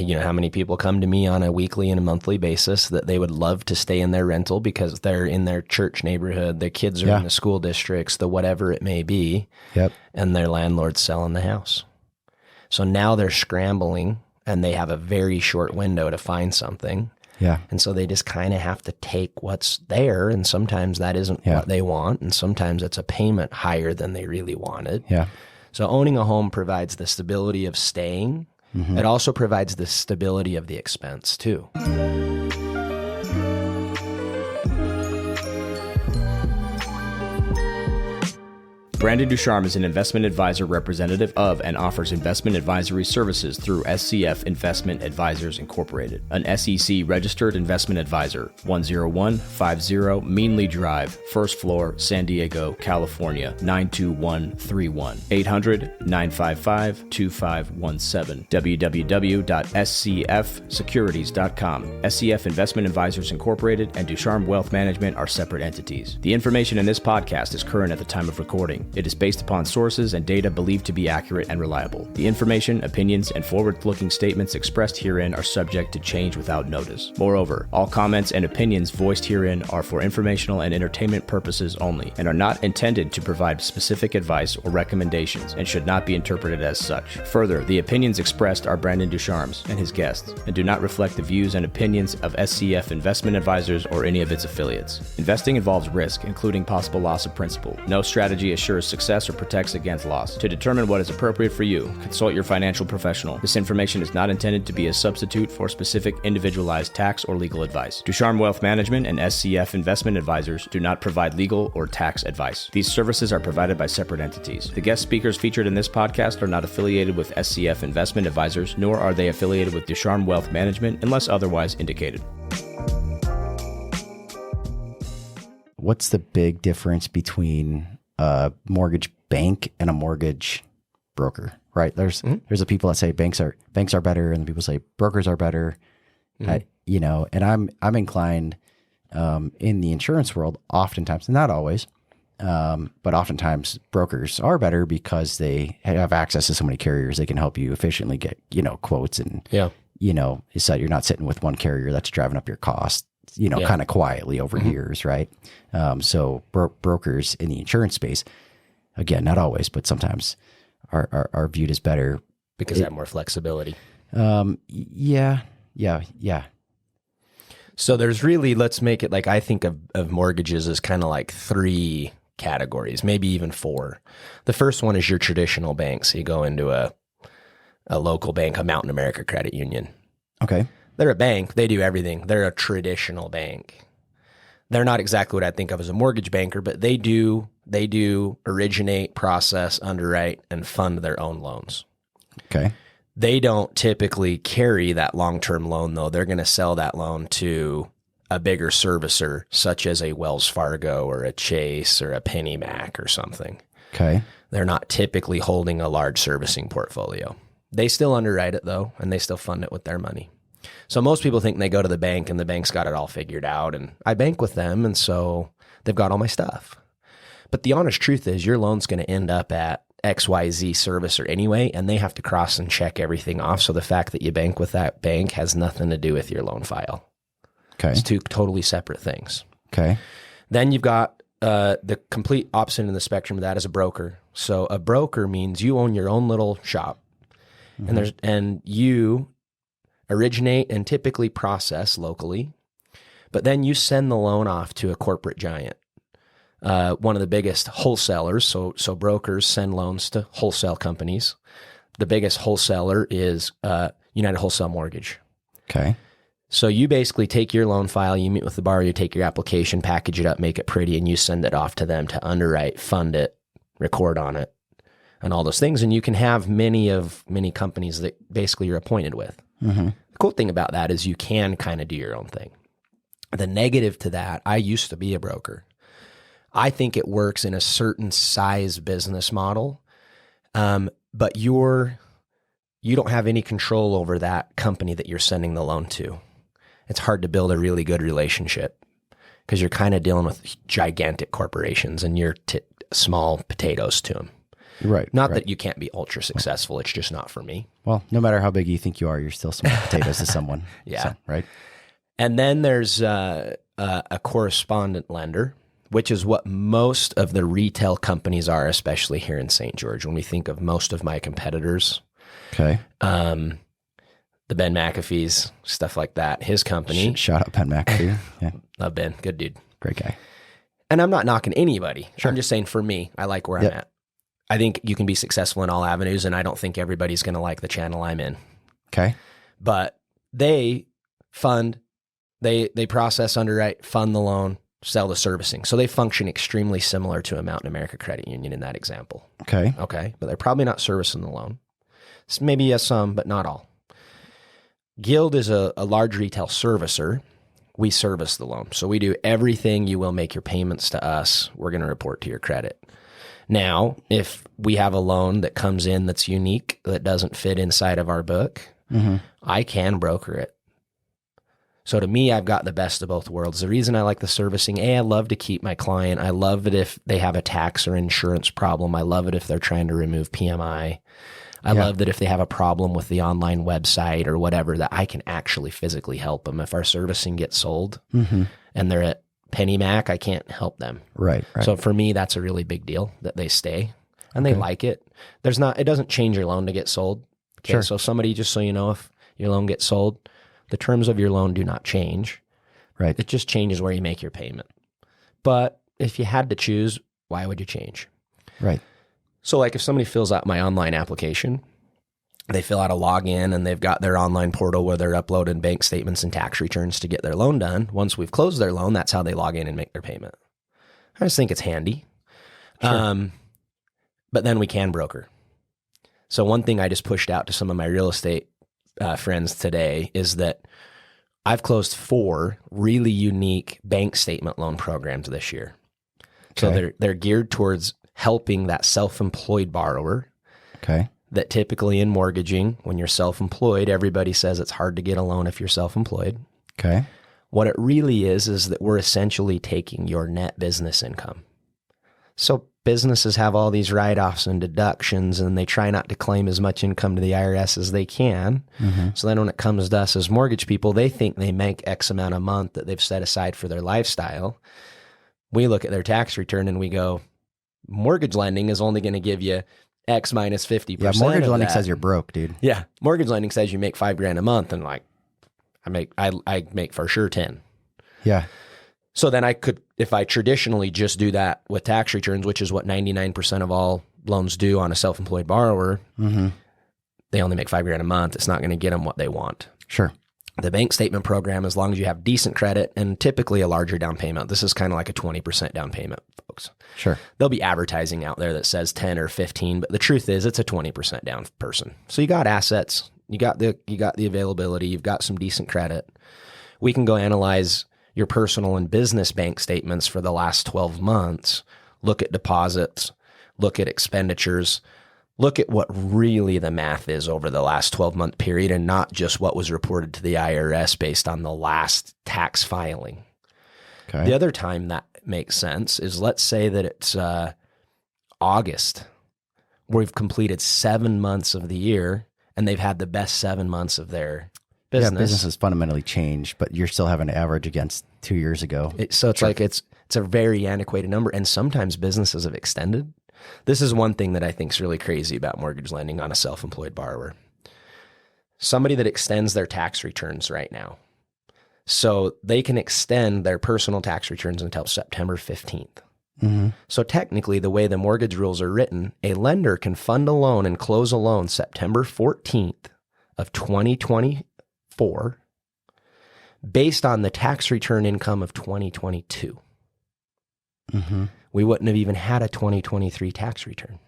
You know how many people come to me on a weekly and a monthly basis that they would love to stay in their rental because they're in their church neighborhood, their kids are in the school districts, the whatever it may be, and their landlord's selling the house. So now they're scrambling and they have a very short window to find something. Yeah. And so they just kind of have to take what's there, and sometimes that isn't what they want, and sometimes it's a payment higher than they really wanted. Yeah. So owning a home provides the stability of staying. Mm-hmm. It also provides the stability of the expense too. Branden Ducharme is an investment advisor representative of and offers investment advisory services through SCF Investment Advisors Incorporated, an SEC-registered investment advisor, 10150 Meanly Drive, first floor, San Diego, California, 92131, 800-955-2517, www.scfsecurities.com. SCF Investment Advisors Incorporated and Ducharme Wealth Management are separate entities. The information in this podcast is current at the time of recording. It is based upon sources and data believed to be accurate and reliable. The information, opinions, and forward-looking statements expressed herein are subject to change without notice. Moreover, all comments and opinions voiced herein are for informational and entertainment purposes only and are not intended to provide specific advice or recommendations and should not be interpreted as such. Further, the opinions expressed are Branden Ducharme's and his guests and do not reflect the views and opinions of SCF Investment Advisors or any of its affiliates. Investing involves risk, including possible loss of principal. No strategy assures success or protects against loss. To determine what is appropriate for you, consult your financial professional. This information is not intended to be a substitute for specific individualized tax or legal advice. Ducharme Wealth Management and SCF Investment Advisors do not provide legal or tax advice. These services are provided by separate entities. The guest speakers featured in this podcast are not affiliated with SCF Investment Advisors, nor are they affiliated with Ducharme Wealth Management unless otherwise indicated. What's the big difference between a mortgage bank and a mortgage broker, right? There's the people that say banks are better, and the people say brokers are better. And I'm inclined in the insurance world, oftentimes, not always, but oftentimes brokers are better because they have access to so many carriers. They can help you efficiently get quotes, and so you're not sitting with one carrier that's driving up your cost. Kind of quietly over years, right? So brokers in the insurance space, again, not always, but sometimes are viewed as better. Because they have more flexibility. Yeah. So there's really, let's make it like, I think of mortgages as kind of like 3 categories, maybe even 4. The first one is your traditional bank. So you go into a local bank, a Mountain America Credit Union. Okay. They're a bank. They do everything. They're a traditional bank. They're not exactly what I think of as a mortgage banker, but they do originate, process, underwrite, and fund their own loans. Okay. They don't typically carry that long-term loan, though. They're going to sell that loan to a bigger servicer, such as a Wells Fargo or a Chase or a PennyMac or something. Okay. They're not typically holding a large servicing portfolio. They still underwrite it, though, and they still fund it with their money. So most people think they go to the bank and the bank's got it all figured out, and I bank with them, and so they've got all my stuff. But the honest truth is your loan's going to end up at XYZ servicer anyway, and they have to cross and check everything off. So the fact that you bank with that bank has nothing to do with your loan file. Okay. It's 2 totally separate things. Okay. Then you've got the complete opposite end of the spectrum of that is a broker. So a broker means you own your own little shop, and you originate and typically process locally, but then you send the loan off to a corporate giant, one of the biggest wholesalers. So brokers send loans to wholesale companies. The biggest wholesaler is United Wholesale Mortgage. Okay. So you basically take your loan file, you meet with the borrower, you take your application, package it up, make it pretty, and you send it off to them to underwrite, fund it, record on it, and all those things. And you can have many companies that basically you're appointed with. The cool thing about that is you can kind of do your own thing. The negative to that, I used to be a broker. I think it works in a certain size business model, but you don't have any control over that company that you're sending the loan to. It's hard to build a really good relationship because you're kind of dealing with gigantic corporations and you're small potatoes to them. Right. Not right. that you can't be ultra successful. It's just not for me. Well, no matter how big you think you are, you're still small potatoes to someone. Yeah. So, right. And then there's a correspondent lender, which is what most of the retail companies are, especially here in St. George. When we think of most of my competitors, Okay. the Ben McAfee's, stuff like that, his company. Shout out Ben McAfee. Yeah. Love Ben, good dude. Great guy. And I'm not knocking anybody. Sure. I'm just saying for me, I like where I'm at. I think you can be successful in all avenues, and I don't think everybody's going to like the channel I'm in. Okay. But they fund, they process, underwrite, fund the loan, sell the servicing. So they function extremely similar to a Mountain America Credit Union in that example. Okay. Okay. But they're probably not servicing the loan. Maybe yes, some, but not all. Guild is a large retail servicer. We service the loan. So we do everything. You will make your payments to us. We're going to report to your credit. Now, if we have a loan that comes in that's unique, that doesn't fit inside of our book, I can broker it. So to me, I've got the best of both worlds. The reason I like the servicing, I love to keep my client. I love it if they have a tax or insurance problem. I love it if they're trying to remove PMI. I love that if they have a problem with the online website or whatever, that I can actually physically help them. If our servicing gets sold and they're at Penny Mac, I can't help them. Right. So for me, that's a really big deal that they stay and they like it. It doesn't change your loan to get sold. Okay. Sure. So somebody, just so you know, if your loan gets sold, the terms of your loan do not change. Right. It just changes where you make your payment. But if you had to choose, why would you change? Right. So like if somebody fills out my online application, they fill out a login and they've got their online portal where they're uploading bank statements and tax returns to get their loan done. Once we've closed their loan, that's how they log in and make their payment. I just think it's handy. Sure. But then we can broker. So one thing I just pushed out to some of my real estate friends today is that I've closed 4 really unique bank statement loan programs this year. Okay. So they're geared towards helping that self-employed borrower. Okay. That typically in mortgaging, when you're self-employed, everybody says it's hard to get a loan if you're self-employed. Okay. What it really is that we're essentially taking your net business income. So businesses have all these write-offs and deductions, and they try not to claim as much income to the IRS as they can. So then when it comes to us as mortgage people, they think they make X amount a month that they've set aside for their lifestyle. We look at their tax return and we go, mortgage lending is only going to give you X minus 50%. Yeah, mortgage lending says you're broke, dude. Yeah, mortgage lending says you make $5,000 a month, and like I make for sure 10. Yeah. So then I could, if I traditionally just do that with tax returns, which is what 99% of all loans do on a self-employed borrower, they only make $5,000 a month. It's not going to get them what they want. Sure. The bank statement program, as long as you have decent credit and typically a larger down payment, this is kind of like a 20% down payment, folks. Sure. There'll be advertising out there that says 10 or 15, but the truth is it's a 20% down person. So you got assets, you got the availability, you've got some decent credit. We can go analyze your personal and business bank statements for the last 12 months, look at deposits, look at expenditures, look at what really the math is over the last 12-month period and not just what was reported to the IRS based on the last tax filing. Okay. The other time that makes sense is, let's say that it's August. We've completed 7 months of the year and they've had the best 7 months of their business. Yeah, business has fundamentally changed, but you're still having to average against 2 years ago. So it's like it's a very antiquated number, and sometimes businesses have extended. This is one thing that I think is really crazy about mortgage lending on a self-employed borrower. Somebody that extends their tax returns right now. So they can extend their personal tax returns until September 15th. So technically, the way the mortgage rules are written, a lender can fund a loan and close a loan September 14th of 2024 based on the tax return income of 2022. We wouldn't have even had a 2023 tax return.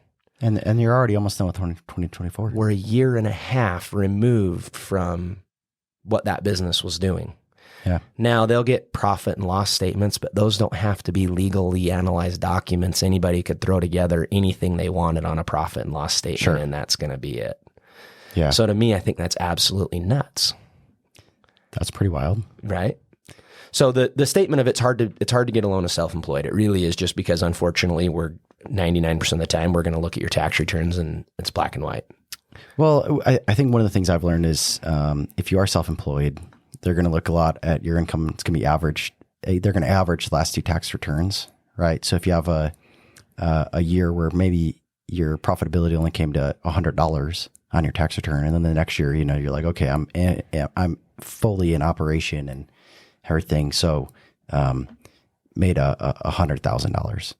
And you're already almost done with 2024. We're a year and a half removed from what that business was doing. Yeah. Now they'll get profit and loss statements, but those don't have to be legally analyzed documents. Anybody could throw together anything they wanted on a profit and loss statement, and that's going to be it. Yeah. So to me, I think that's absolutely nuts. That's pretty wild. Right? So the statement of it's hard to get a loan as self-employed. It really is, just because unfortunately we're 99% of the time we're going to look at your tax returns and it's black and white. Well, I think one of the things I've learned is if you are self-employed, they're going to look a lot at your income. It's going to be averaged. They're going to average the last 2 tax returns, right? So if you have a year where maybe your profitability only came to $100 on your tax return, and then the next year, you're like, okay, I'm fully in operation and everything. So made $100,000.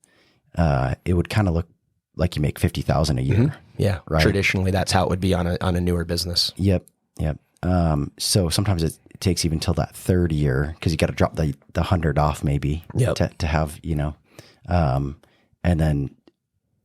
It would kind of look like you make $50,000 a year. Mm-hmm. Yeah. Right. Traditionally, that's how it would be on a newer business. Yep. So sometimes it takes even till that third year, because you got to drop the 100 off maybe to have, and then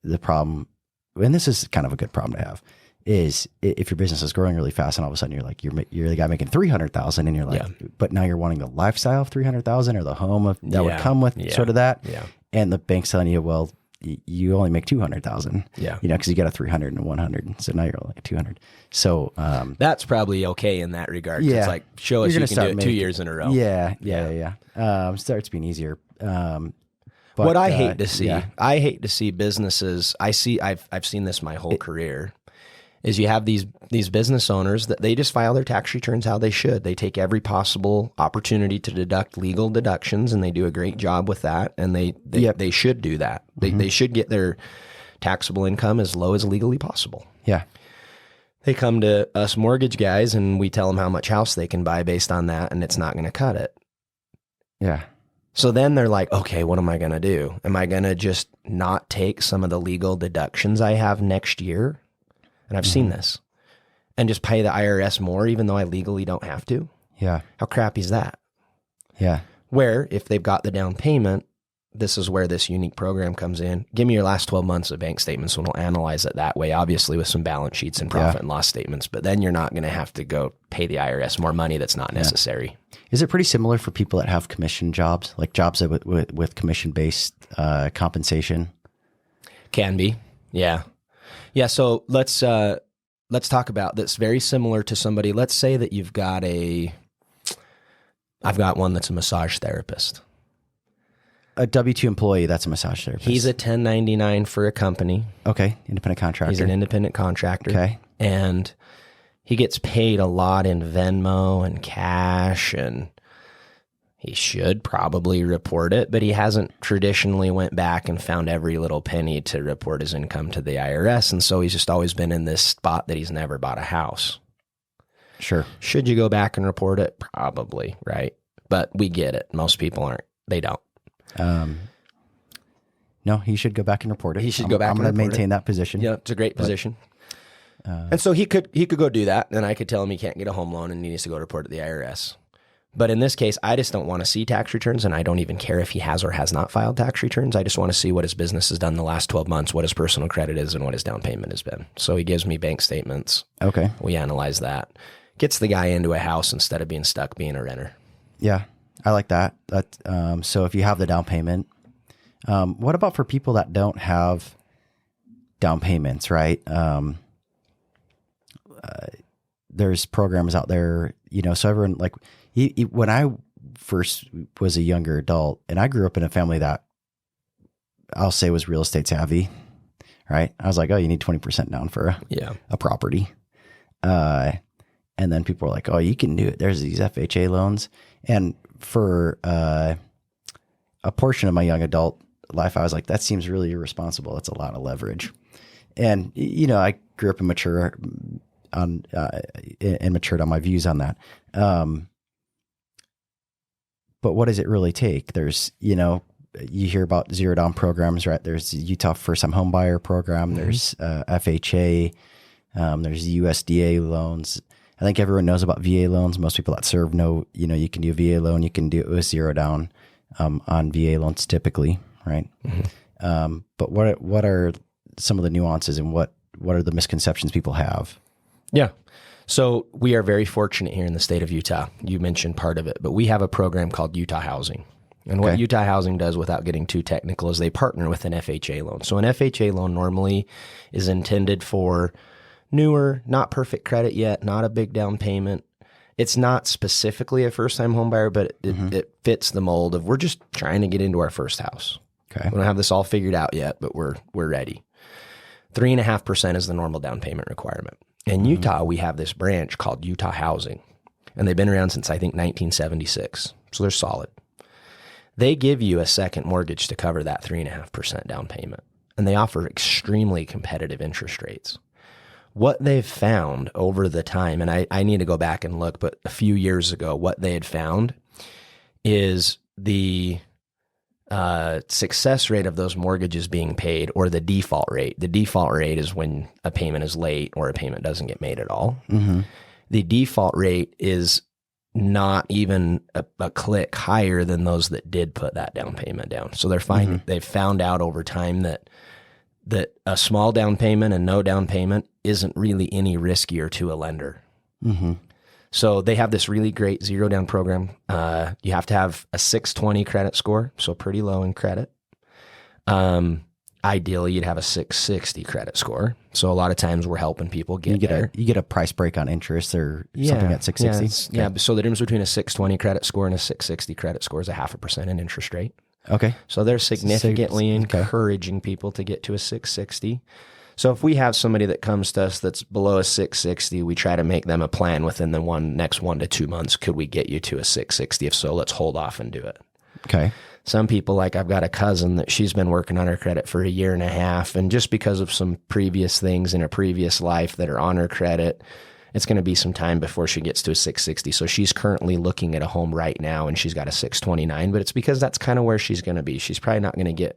the problem, and this is kind of a good problem to have, is if your business is growing really fast and all of a sudden you're like, you're the guy making 300,000 and you're like, but now you're wanting the lifestyle of 300,000 or the home that would come with sort of that. Yeah. And the bank's telling you, well, you only make 200,000. Yeah. Cause you got a 300 and a 100. So now you're like 200. So, that's probably okay in that regard. Yeah. It's like, show us you can do it 2 years in a row. Yeah. Starts being easier. But what I hate to see, I hate to see businesses. I've seen this my whole career, is you have these business owners that they just file their tax returns how they should. They take every possible opportunity to deduct legal deductions, and they do a great job with that. And they should do that. They should get their taxable income as low as legally possible. Yeah. They come to us mortgage guys and we tell them how much house they can buy based on that, and it's not going to cut it. Yeah. So then they're like, okay, what am I going to do? Am I going to just not take some of the legal deductions I have next year? And I've seen this, and just pay the IRS more, even though I legally don't have to. Yeah. How crappy is that? Yeah. Where if they've got the down payment, this is where this unique program comes in. Give me your last 12 months of bank statements, and we'll analyze it that way, obviously with some balance sheets and profit and loss statements. But then you're not going to have to go pay the IRS more money that's not necessary. Is it pretty similar for people that have commission jobs, like jobs with commission-based compensation? Can be, yeah. Yeah, so let's talk about this. Very similar to somebody. Let's say that I've got one that's a massage therapist. A W-2 employee that's a massage therapist. He's a 1099 for a company. Okay, independent contractor. He's an independent contractor. Okay. And he gets paid a lot in Venmo and cash, and he should probably report it, but he hasn't traditionally went back and found every little penny to report his income to the IRS. And so he's just always been in this spot that he's never bought a house. Sure. Should you go back and report it? Probably, right? But we get it. Most people aren't. They don't. No, he should go back and report it. He should go back and report it. I'm going to maintain that position. Yeah, it's a great position. And so he could go do that, and I could tell him he can't get a home loan and he needs to go report to the IRS. But in this case, I just don't want to see tax returns, and I don't even care if he has or has not filed tax returns. I just want to see what his business has done the last 12 months, what his personal credit is, and what his down payment has been. So he gives me bank statements. Okay. We analyze that. Gets the guy into a house instead of being stuck being a renter. Yeah, I like that. So if you have the down payment, what about for people that don't have down payments, right? There's programs out there, so everyone, like, when I first was a younger adult, and I grew up in a family that I'll say was real estate savvy, right? I was like, oh, you need 20% down for a property. And then people were like, oh, you can do it. There's these FHA loans. And for a portion of my young adult life, I was like, that seems really irresponsible. That's a lot of leverage. And, I grew up immature and matured on my views on that. But what does it really take? There's, you hear about zero down programs, right? There's the Utah First Time Home Buyer Program. There's FHA. There's USDA loans. I think everyone knows about VA loans. Most people that serve know, you can do a VA loan. You can do it with zero down on VA loans typically, right? Mm-hmm. But what are some of the nuances, and what are the misconceptions people have? Yeah. So we are very fortunate here in the state of Utah. You mentioned part of it, but we have a program called Utah Housing. And what Utah Housing does, without getting too technical, is they partner with an FHA loan. So an FHA loan normally is intended for newer, not perfect credit yet, not a big down payment. it's not specifically a first-time home buyer, but it fits the mold of we're just trying to get into our first house. Okay. We don't have this all figured out yet, but we're ready. 3.5% is the normal down payment requirement. In Utah, we have this branch called Utah Housing, and they've been around since, I think, 1976. So they're solid. They give you a second mortgage to cover that 3.5% down payment, and they offer extremely competitive interest rates. What they've found over the time, and I need to go back and look, but a few years ago, what they had found is the success rate of those mortgages being paid, or the default rate. The default rate is when a payment is late or a payment doesn't get made at all. The default rate is not even a click higher than those that did put that down payment down. So they've found out over time that a small down payment and no down payment isn't really any riskier to a lender. So they have this really great zero down program. You have to have a 620 credit score, so pretty low in credit. Ideally, you'd have a 660 credit score. So a lot of times we're helping people get there. You get a price break on interest or something at 660? Yeah, so the difference between a 620 credit score and a 660 credit score is 0.5% in interest rate. Okay. So they're significantly encouraging people to get to a 660. So if we have somebody that comes to us that's below a 660, we try to make them a plan within the next 1 to 2 months. Could we get you to a 660? If so, let's hold off and do it. Okay. Some people, like I've got a cousin that she's been working on her credit for 1.5 years, and just because of some previous things in a previous life that are on her credit, it's going to be some time before she gets to a 660. So she's currently looking at a home right now, and she's got a 629, but it's because that's kind of where she's going to be. She's probably not going to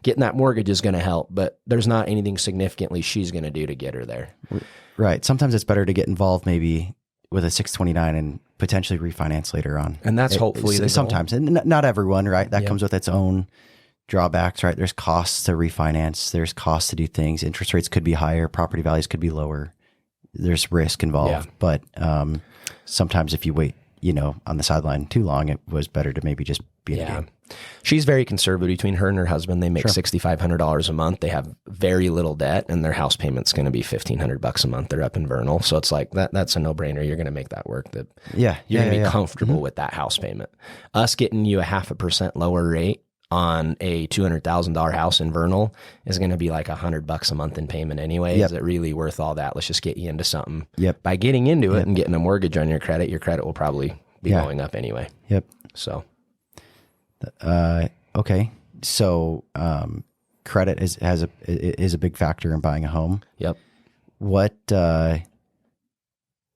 getting that mortgage is going to help, but there's not anything significantly she's going to do to get her there. Right. Sometimes it's better to get involved maybe with a 629 and potentially refinance later on. And that's hopefully the sometimes, and not everyone, right? That comes with its own drawbacks, right? There's costs to refinance. There's costs to do things. Interest rates could be higher. Property values could be lower. There's risk involved. But sometimes if you wait, on the sideline too long, it was better to maybe just be in the game. She's very conservative. Between her and her husband, they make $6,500 a month. They have very little debt, and their house payment's going to be $1,500 a month. They're up in Vernal, so it's like that's a no-brainer. You're going to make that work. You're going to be comfortable with that house payment. Us getting you a 0.5% lower rate on a $200,000 house in Vernal is going to be like $100 a month in payment anyway. Is it really worth all that? Let's just get you into something. By getting into it and getting a mortgage on your credit will probably be going up anyway. So. Okay. So, credit is a big factor in buying a home. What are,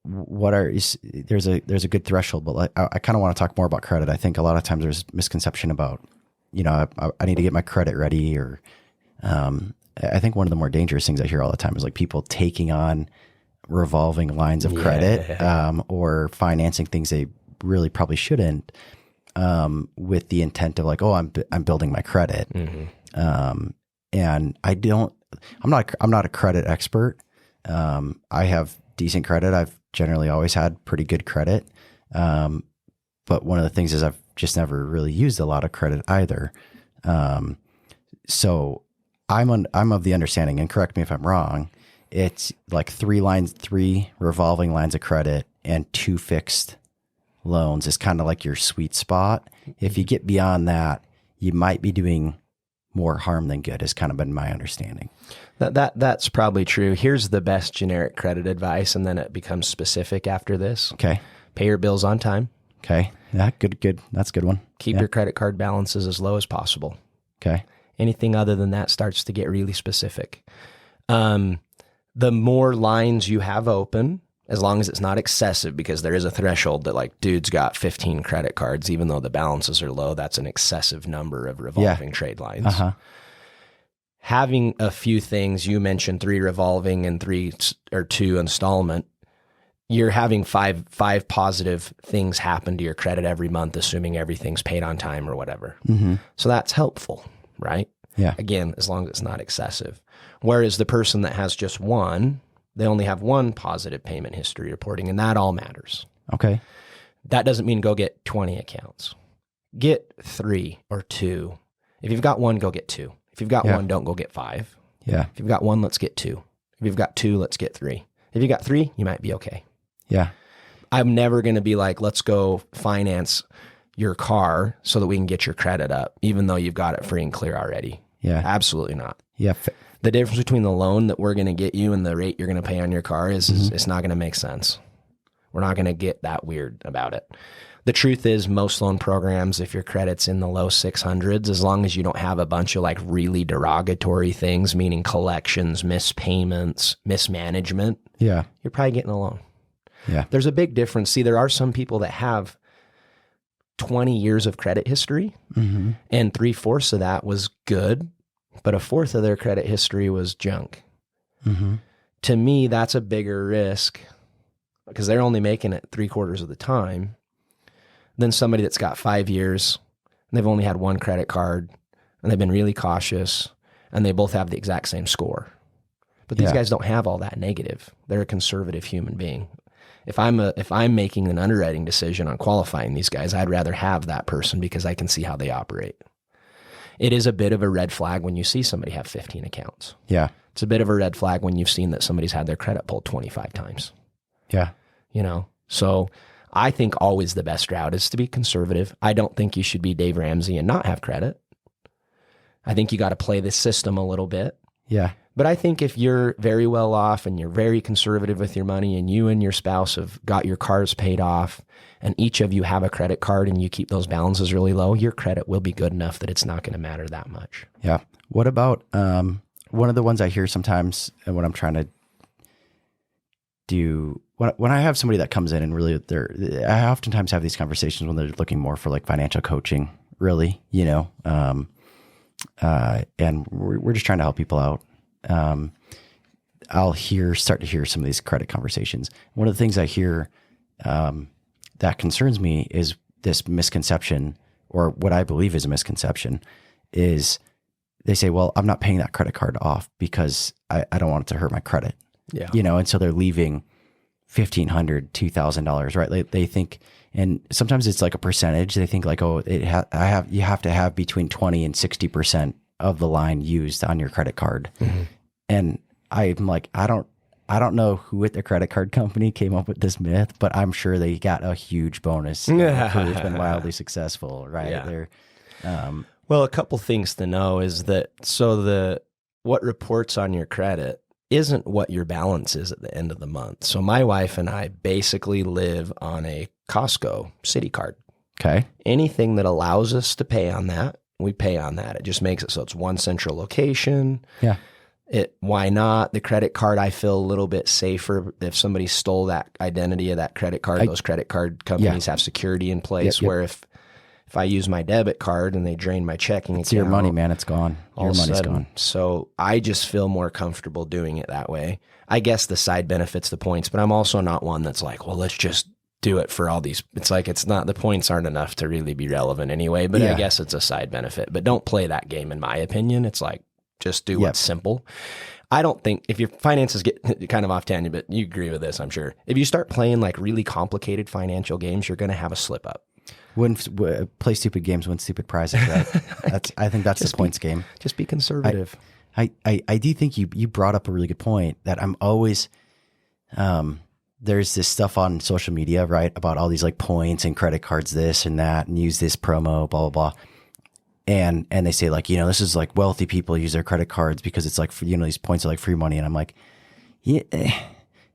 there's a good threshold, but I kind of want to talk more about credit. I think a lot of times there's misconception about, I need to get my credit ready, or, I think one of the more dangerous things I hear all the time is like people taking on revolving lines of credit, or financing things they really probably shouldn't. With the intent of like, oh, I'm building my credit. And I'm not a credit expert. I have decent credit. I've generally always had pretty good credit. But one of the things is I've just never really used a lot of credit either. So I'm of the understanding, and correct me if I'm wrong, it's like 3 revolving lines of credit and 2 fixed loans is kind of like your sweet spot. If you get beyond that, you might be doing more harm than good, has kind of been my understanding. That's probably true. Here's the best generic credit advice, and then it becomes specific after this. Okay. Pay your bills on time. Okay. Yeah, good. That's a good one. Keep your credit card balances as low as possible. Okay. Anything other than that starts to get really specific. The more lines you have open, as long as it's not excessive, because there is a threshold that like dude's got 15 credit cards, even though the balances are low, that's an excessive number of revolving trade lines. Having a few things, you mentioned 3 revolving and 2 installment, you're having five positive things happen to your credit every month, assuming everything's paid on time or whatever. So that's helpful, right? Yeah. Again, as long as it's not excessive. Whereas the person that has just one, they only have 1 positive payment history reporting, and that all matters. Okay. That doesn't mean go get 20 accounts. Get 3 or 2. If you've got 1, go get 2. If you've got 1, don't go get 5. Yeah. If you've got 1, let's get 2. If you've got 2, let's get 3. If you got 3, you might be okay. Yeah. I'm never going to be like, let's go finance your car so that we can get your credit up, even though you've got it free and clear already. Yeah. Absolutely not. Yeah. The difference between the loan that we're going to get you and the rate you're going to pay on your car is it's not going to make sense. We're not going to get that weird about it. The truth is, most loan programs, if your credit's in the low 600s, as long as you don't have a bunch of like really derogatory things, meaning collections, mispayments, mismanagement, Yeah. you're probably getting a loan. Yeah. There's a big difference. See, there are some people that have 20 years of credit history, and 3/4 of that was good, but 1/4 of their credit history was junk. To me, that's a bigger risk because they're only making it 3/4 of the time than somebody that's got 5 years and they've only had one credit card and they've been really cautious and they both have the exact same score. But these guys don't have all that negative. They're a conservative human being. If I'm making an underwriting decision on qualifying these guys, I'd rather have that person because I can see how they operate. It is a bit of a red flag when you see somebody have 15 accounts. Yeah. It's a bit of a red flag when you've seen that somebody's had their credit pulled 25 times. Yeah. You know, so I think always the best route is to be conservative. I don't think you should be Dave Ramsey and not have credit. I think you got to play the system a little bit. Yeah. But I think if you're very well off and you're very conservative with your money and you and your spouse have got your cars paid off and each of you have a credit card and you keep those balances really low, your credit will be good enough that it's not going to matter that much. Yeah. What about one of the ones I hear sometimes when I'm trying to do when I have somebody that comes in and really I oftentimes have these conversations when they're looking more for like financial coaching, really, you know, and we're just trying to help people out. I'll start to hear some of these credit conversations. One of the things I hear that concerns me is this misconception, or what I believe is a misconception, is they say, well, I'm not paying that credit card off because I don't want it to hurt my credit. Yeah. You know, and so they're leaving $1,500, $2,000, right? They think, and sometimes it's like a percentage. They think like, oh, you have to have between 20 and 60% of the line used on your credit card. And I'm like, I don't know who at the credit card company came up with this myth, but I'm sure they got a huge bonus. It's been wildly successful, right? Yeah. They're, well, a couple things to know is that what reports on your credit isn't what your balance is at the end of the month. So my wife and I basically live on a Costco city card. okay. Anything that allows us to pay on that, we pay on that. It just makes it so it's one central location. Yeah. Why not? The credit card, I feel a little bit safer. If somebody stole that identity of that credit card, those credit card companies have security in place where if I use my debit card and they drain my checking account. It's your money, man. It's gone. Your money's gone. So I just feel more comfortable doing it that way. I guess the side benefits the points, but I'm also not one that's like, well, let's just do it for all these. It's like, it's not, the points aren't enough to really be relevant anyway, but I guess it's a side benefit. But don't play that game, in my opinion. It's like, just do what's simple. I don't think, if your finances get kind of off tangent, but you agree with this, I'm sure. If you start playing like really complicated financial games, you're going to have a slip up. Play stupid games, win stupid prizes, right? I think that's the points game. Just be conservative. I do think you brought up a really good point that I'm always, there's this stuff on social media, right? About all these like points and credit cards, this and that, and use this promo, blah, blah, blah. And they say like, you know, this is like wealthy people use their credit cards because it's like, you know, these points are like free money. And I'm like, yeah,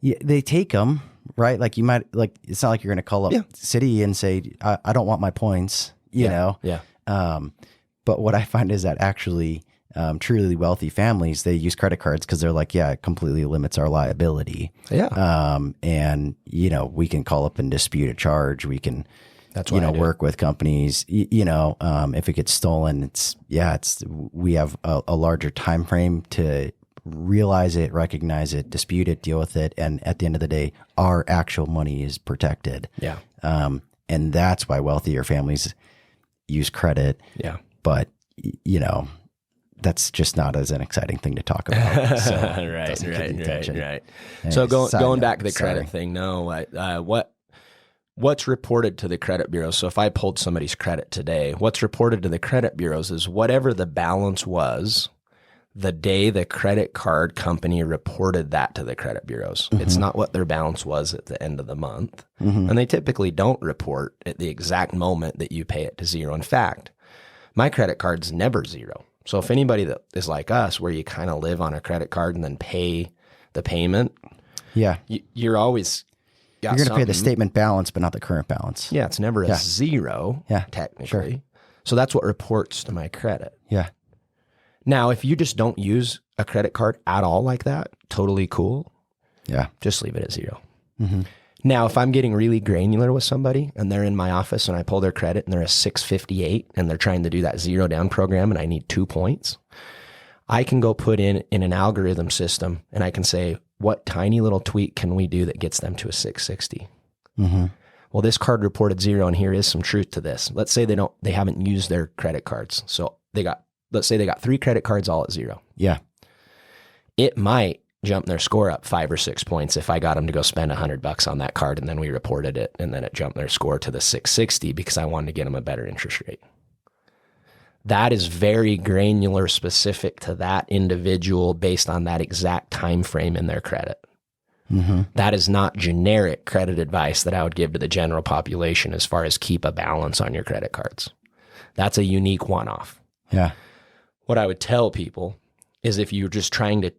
they take them, right? Like you might, like, it's not like you're going to call up Citi and say, I don't want my points, you know? Yeah. But what I find is that actually truly wealthy families, they use credit cards because they're like, yeah, it completely limits our liability. Yeah. And, you know, we can call up and dispute a charge. We can, that's what work with companies, if it gets stolen, we have a larger time frame to realize it, recognize it, dispute it, deal with it. And at the end of the day, our actual money is protected. Yeah. And that's why wealthier families use credit. Yeah. But, you know, that's just not as an exciting thing to talk about. So right. So going back to the credit thing, what's reported to the credit bureau? So if I pulled somebody's credit today, what's reported to the credit bureaus is whatever the balance was the day the credit card company reported that to the credit bureaus. It's not what their balance was at the end of the month. And they typically don't report at the exact moment that you pay it to zero. In fact, my credit card's never zero. So if anybody that is like us, where you kind of live on a credit card and then pay the payment, you're always you're going to pay the statement balance, but not the current balance. Yeah, it's never a zero, technically. Sure. So that's what reports to my credit. Yeah. Now, if you just don't use a credit card at all like that, totally cool. Yeah. Just leave it at zero. Now, if I'm getting really granular with somebody and they're in my office and I pull their credit and they're a 658 and they're trying to do that zero down program and I need 2 points, I can go put in an algorithm system and I can say, what tiny little tweak can we do that gets them to a 660? Well, this card reported zero, and here is some truth to this. Let's say they haven't used their credit cards. So let's say they got 3 credit cards all at zero. Yeah. It might jump their score up 5 or 6 points if I got them to go spend $100 on that card and then we reported it and then it jumped their score to the 660 because I wanted to get them a better interest rate. That is very granular, specific to that individual based on that exact time frame in their credit. That is not generic credit advice that I would give to the general population as far as keep a balance on your credit cards. That's a unique one-off. Yeah. What I would tell people is if you're trying to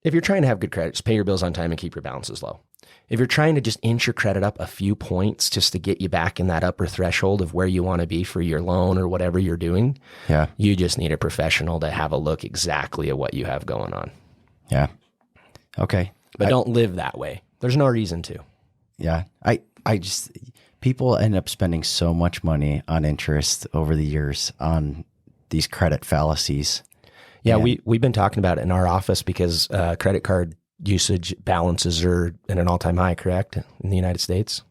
have good credit, just pay your bills on time and keep your balances low. If you're trying to just inch your credit up a few points just to get you back in that upper threshold of where you want to be for your loan or whatever you're doing, you just need a professional to have a look exactly at what you have going on. Yeah. Okay. But don't live that way. There's no reason to. Yeah. I just, people end up spending so much money on interest over the years on these credit fallacies. Yeah, we've been talking about it in our office because credit card usage balances are at an all-time high, correct, in the United States?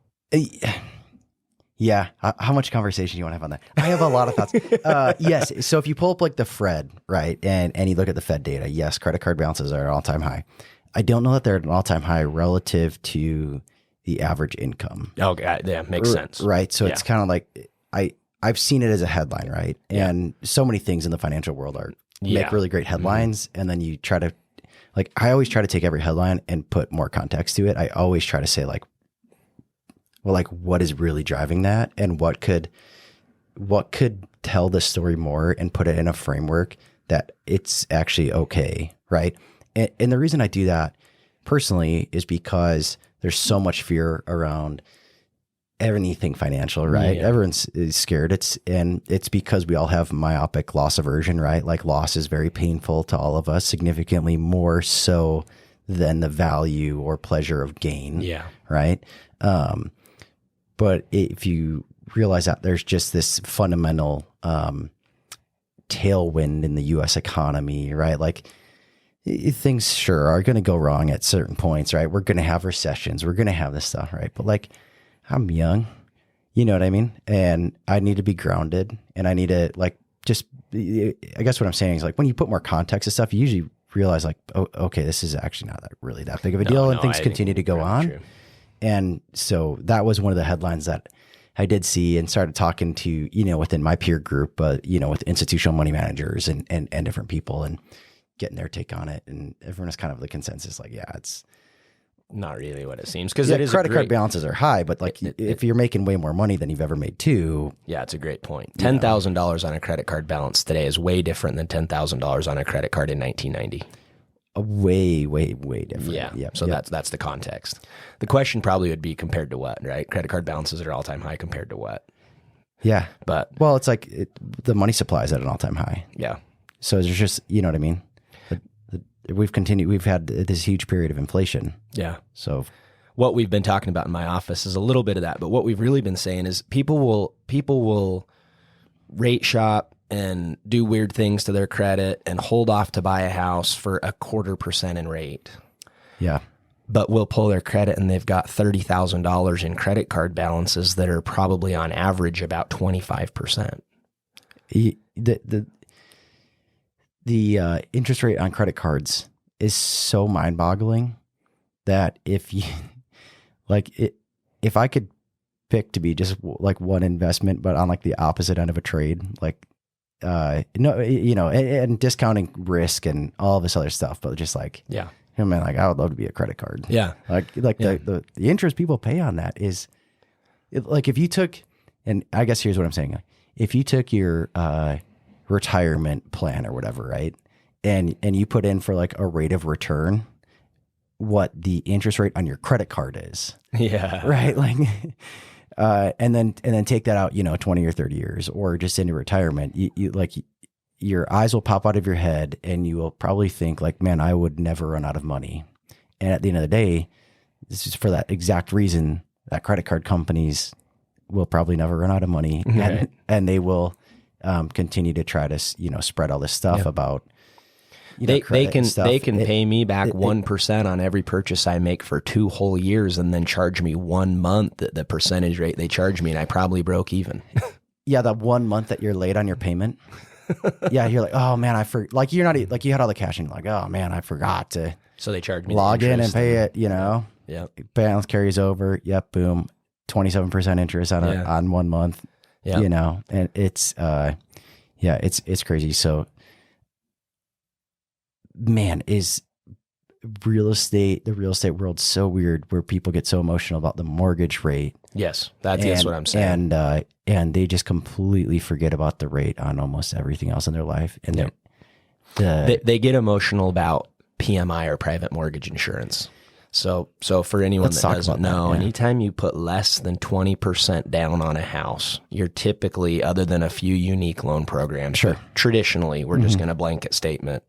Yeah. How much conversation do you want to have on that? I have a lot of thoughts. Yes. So if you pull up like the Fed, right, and you look at the Fed data, yes, credit card balances are at an all-time high. I don't know that they're at an all-time high relative to the average income. Okay, yeah, makes sense. Right. So it's kind of like I've seen it as a headline, right? And so many things in the financial world make really great headlines, and then you try to, like, I always try to take every headline and put more context to it. I always try to say like, well, like what is really driving that, and what could tell the story more and put it in a framework that it's actually okay, right? And the reason I do that personally is because there's so much fear around anything financial, right? Yeah. Everyone's scared. It's because we all have myopic loss aversion, right? Like loss is very painful to all of us, significantly more so than the value or pleasure of gain. Yeah. Right. But if you realize that there's just this fundamental tailwind in the U.S. economy, right? Like things sure are going to go wrong at certain points, right? We're going to have recessions. We're going to have this stuff, right? But like, I'm young, you know what I mean? And I need to be grounded, and I need to like, just, I guess what I'm saying is like, when you put more context to stuff, you usually realize like, oh, okay, this is actually not really that big of a deal, and things continue to go on. True. And so that was one of the headlines that I did see and started talking to, within my peer group, with institutional money managers and different people, and getting their take on it. And everyone is kind of the consensus, like, yeah, it's not really what it seems, because credit card balances are high, but like if you're making way more money than you've ever made too. Yeah, it's a great point. $10,000 on a credit card balance today is way different than $10,000 on a credit card in 1990. Way, way, way different. Yeah. Yep. So that's the context. The question probably would be compared to what, right? Credit card balances are all-time high compared to what? Yeah. But well, it's like the money supply is at an all-time high. Yeah. So there's just, you know what I mean? We've had this huge period of inflation. Yeah. So what we've been talking about in my office is a little bit of that, but what we've really been saying is people will rate shop and do weird things to their credit and hold off to buy a house for 0.25% in rate. Yeah. But we'll pull their credit and they've got $30,000 in credit card balances that are probably on average about 25%. The interest rate on credit cards is so mind-boggling that if I could pick to be just like one investment, but on like the opposite end of a trade, like no, and discounting risk and all this other stuff, but just like, Yeah. Man, like I would love to be a credit card. Yeah. The interest people pay on that is like if you took, and I guess here's what I'm saying. If you took your retirement plan or whatever, right? And you put in for like a rate of return, what the interest rate on your credit card is. Yeah. Right. Like, and then take that out, 20 or 30 years or just into retirement, you like your eyes will pop out of your head and you will probably think like, man, I would never run out of money. And at the end of the day, this is for that exact reason that credit card companies will probably never run out of money. Right. And they will continue to try to, spread all this stuff about, they can pay me back 1% on every purchase I make for 2 whole years and then charge me 1 month at the percentage rate they charge me. And I probably broke even. Yeah. That 1 month that you're late on your payment. Yeah. You're like, oh man, like you're not like you had all the cash and you're like, oh man, I forgot to. So they charge me log in and pay it, Yeah. Balance carries over. Yep. Boom. 27% interest on 1 month, and it's, it's crazy. So, man, is the real estate world so weird where people get so emotional about the mortgage rate. Yes. That's what I'm saying. And they just completely forget about the rate on almost everything else in their life. And they get emotional about PMI or private mortgage insurance. So for anyone that doesn't know, anytime you put less than 20% down on a house, you're typically, other than a few unique loan programs, sure. Traditionally, we're just going to blanket statement,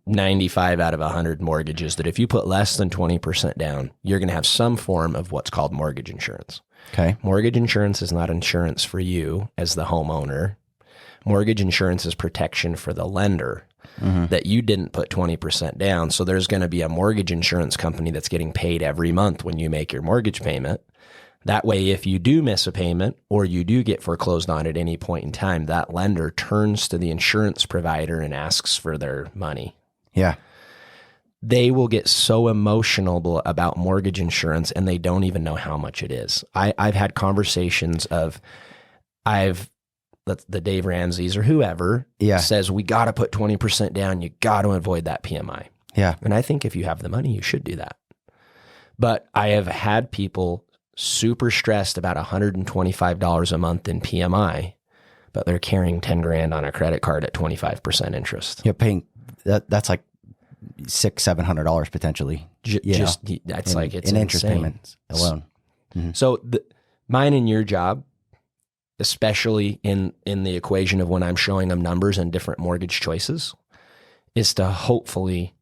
95 out of 100 mortgages that if you put less than 20% down, you're going to have some form of what's called mortgage insurance. Okay. Mortgage insurance is not insurance for you as the homeowner. Mortgage insurance is protection for the lender. That you didn't put 20% down. So there's going to be a mortgage insurance company that's getting paid every month when you make your mortgage payment. That way, if you do miss a payment or you do get foreclosed on at any point in time, that lender turns to the insurance provider and asks for their money. Yeah. They will get so emotional about mortgage insurance and they don't even know how much it is. I've had conversations of, the Dave Ramsey's or whoever says, we got to put 20% down. You got to avoid that PMI. Yeah. And I think if you have the money, you should do that. But I have had people super stressed about $125 a month in PMI, but they're carrying 10 grand on a credit card at 25% interest. You're paying that's like $600-$700 potentially. It's in interest payments alone. Mm-hmm. So mine and your job, especially in the equation of when I'm showing them numbers and different mortgage choices, is to hopefully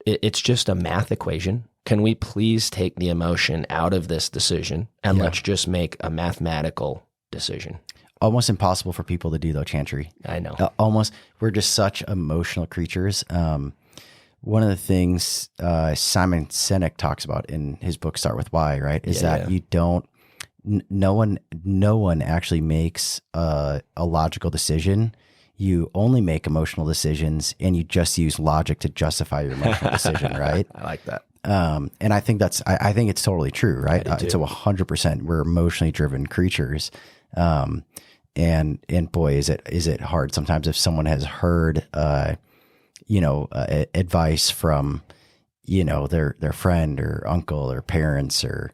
it's just a math equation. Can we please take the emotion out of this decision and let's just make a mathematical decision? Almost impossible for people to do though, Chantry. I know. We're just such emotional creatures. One of the things Simon Sinek talks about in his book, Start With Why, right? Is that you don't, no one actually makes a logical decision. You only make emotional decisions and you just use logic to justify your emotional decision, right? I like that. And I think I think it's totally true, right? It's 100%. We're emotionally driven creatures. And boy, is it hard sometimes if someone has heard, advice from, their friend or uncle or parents, or,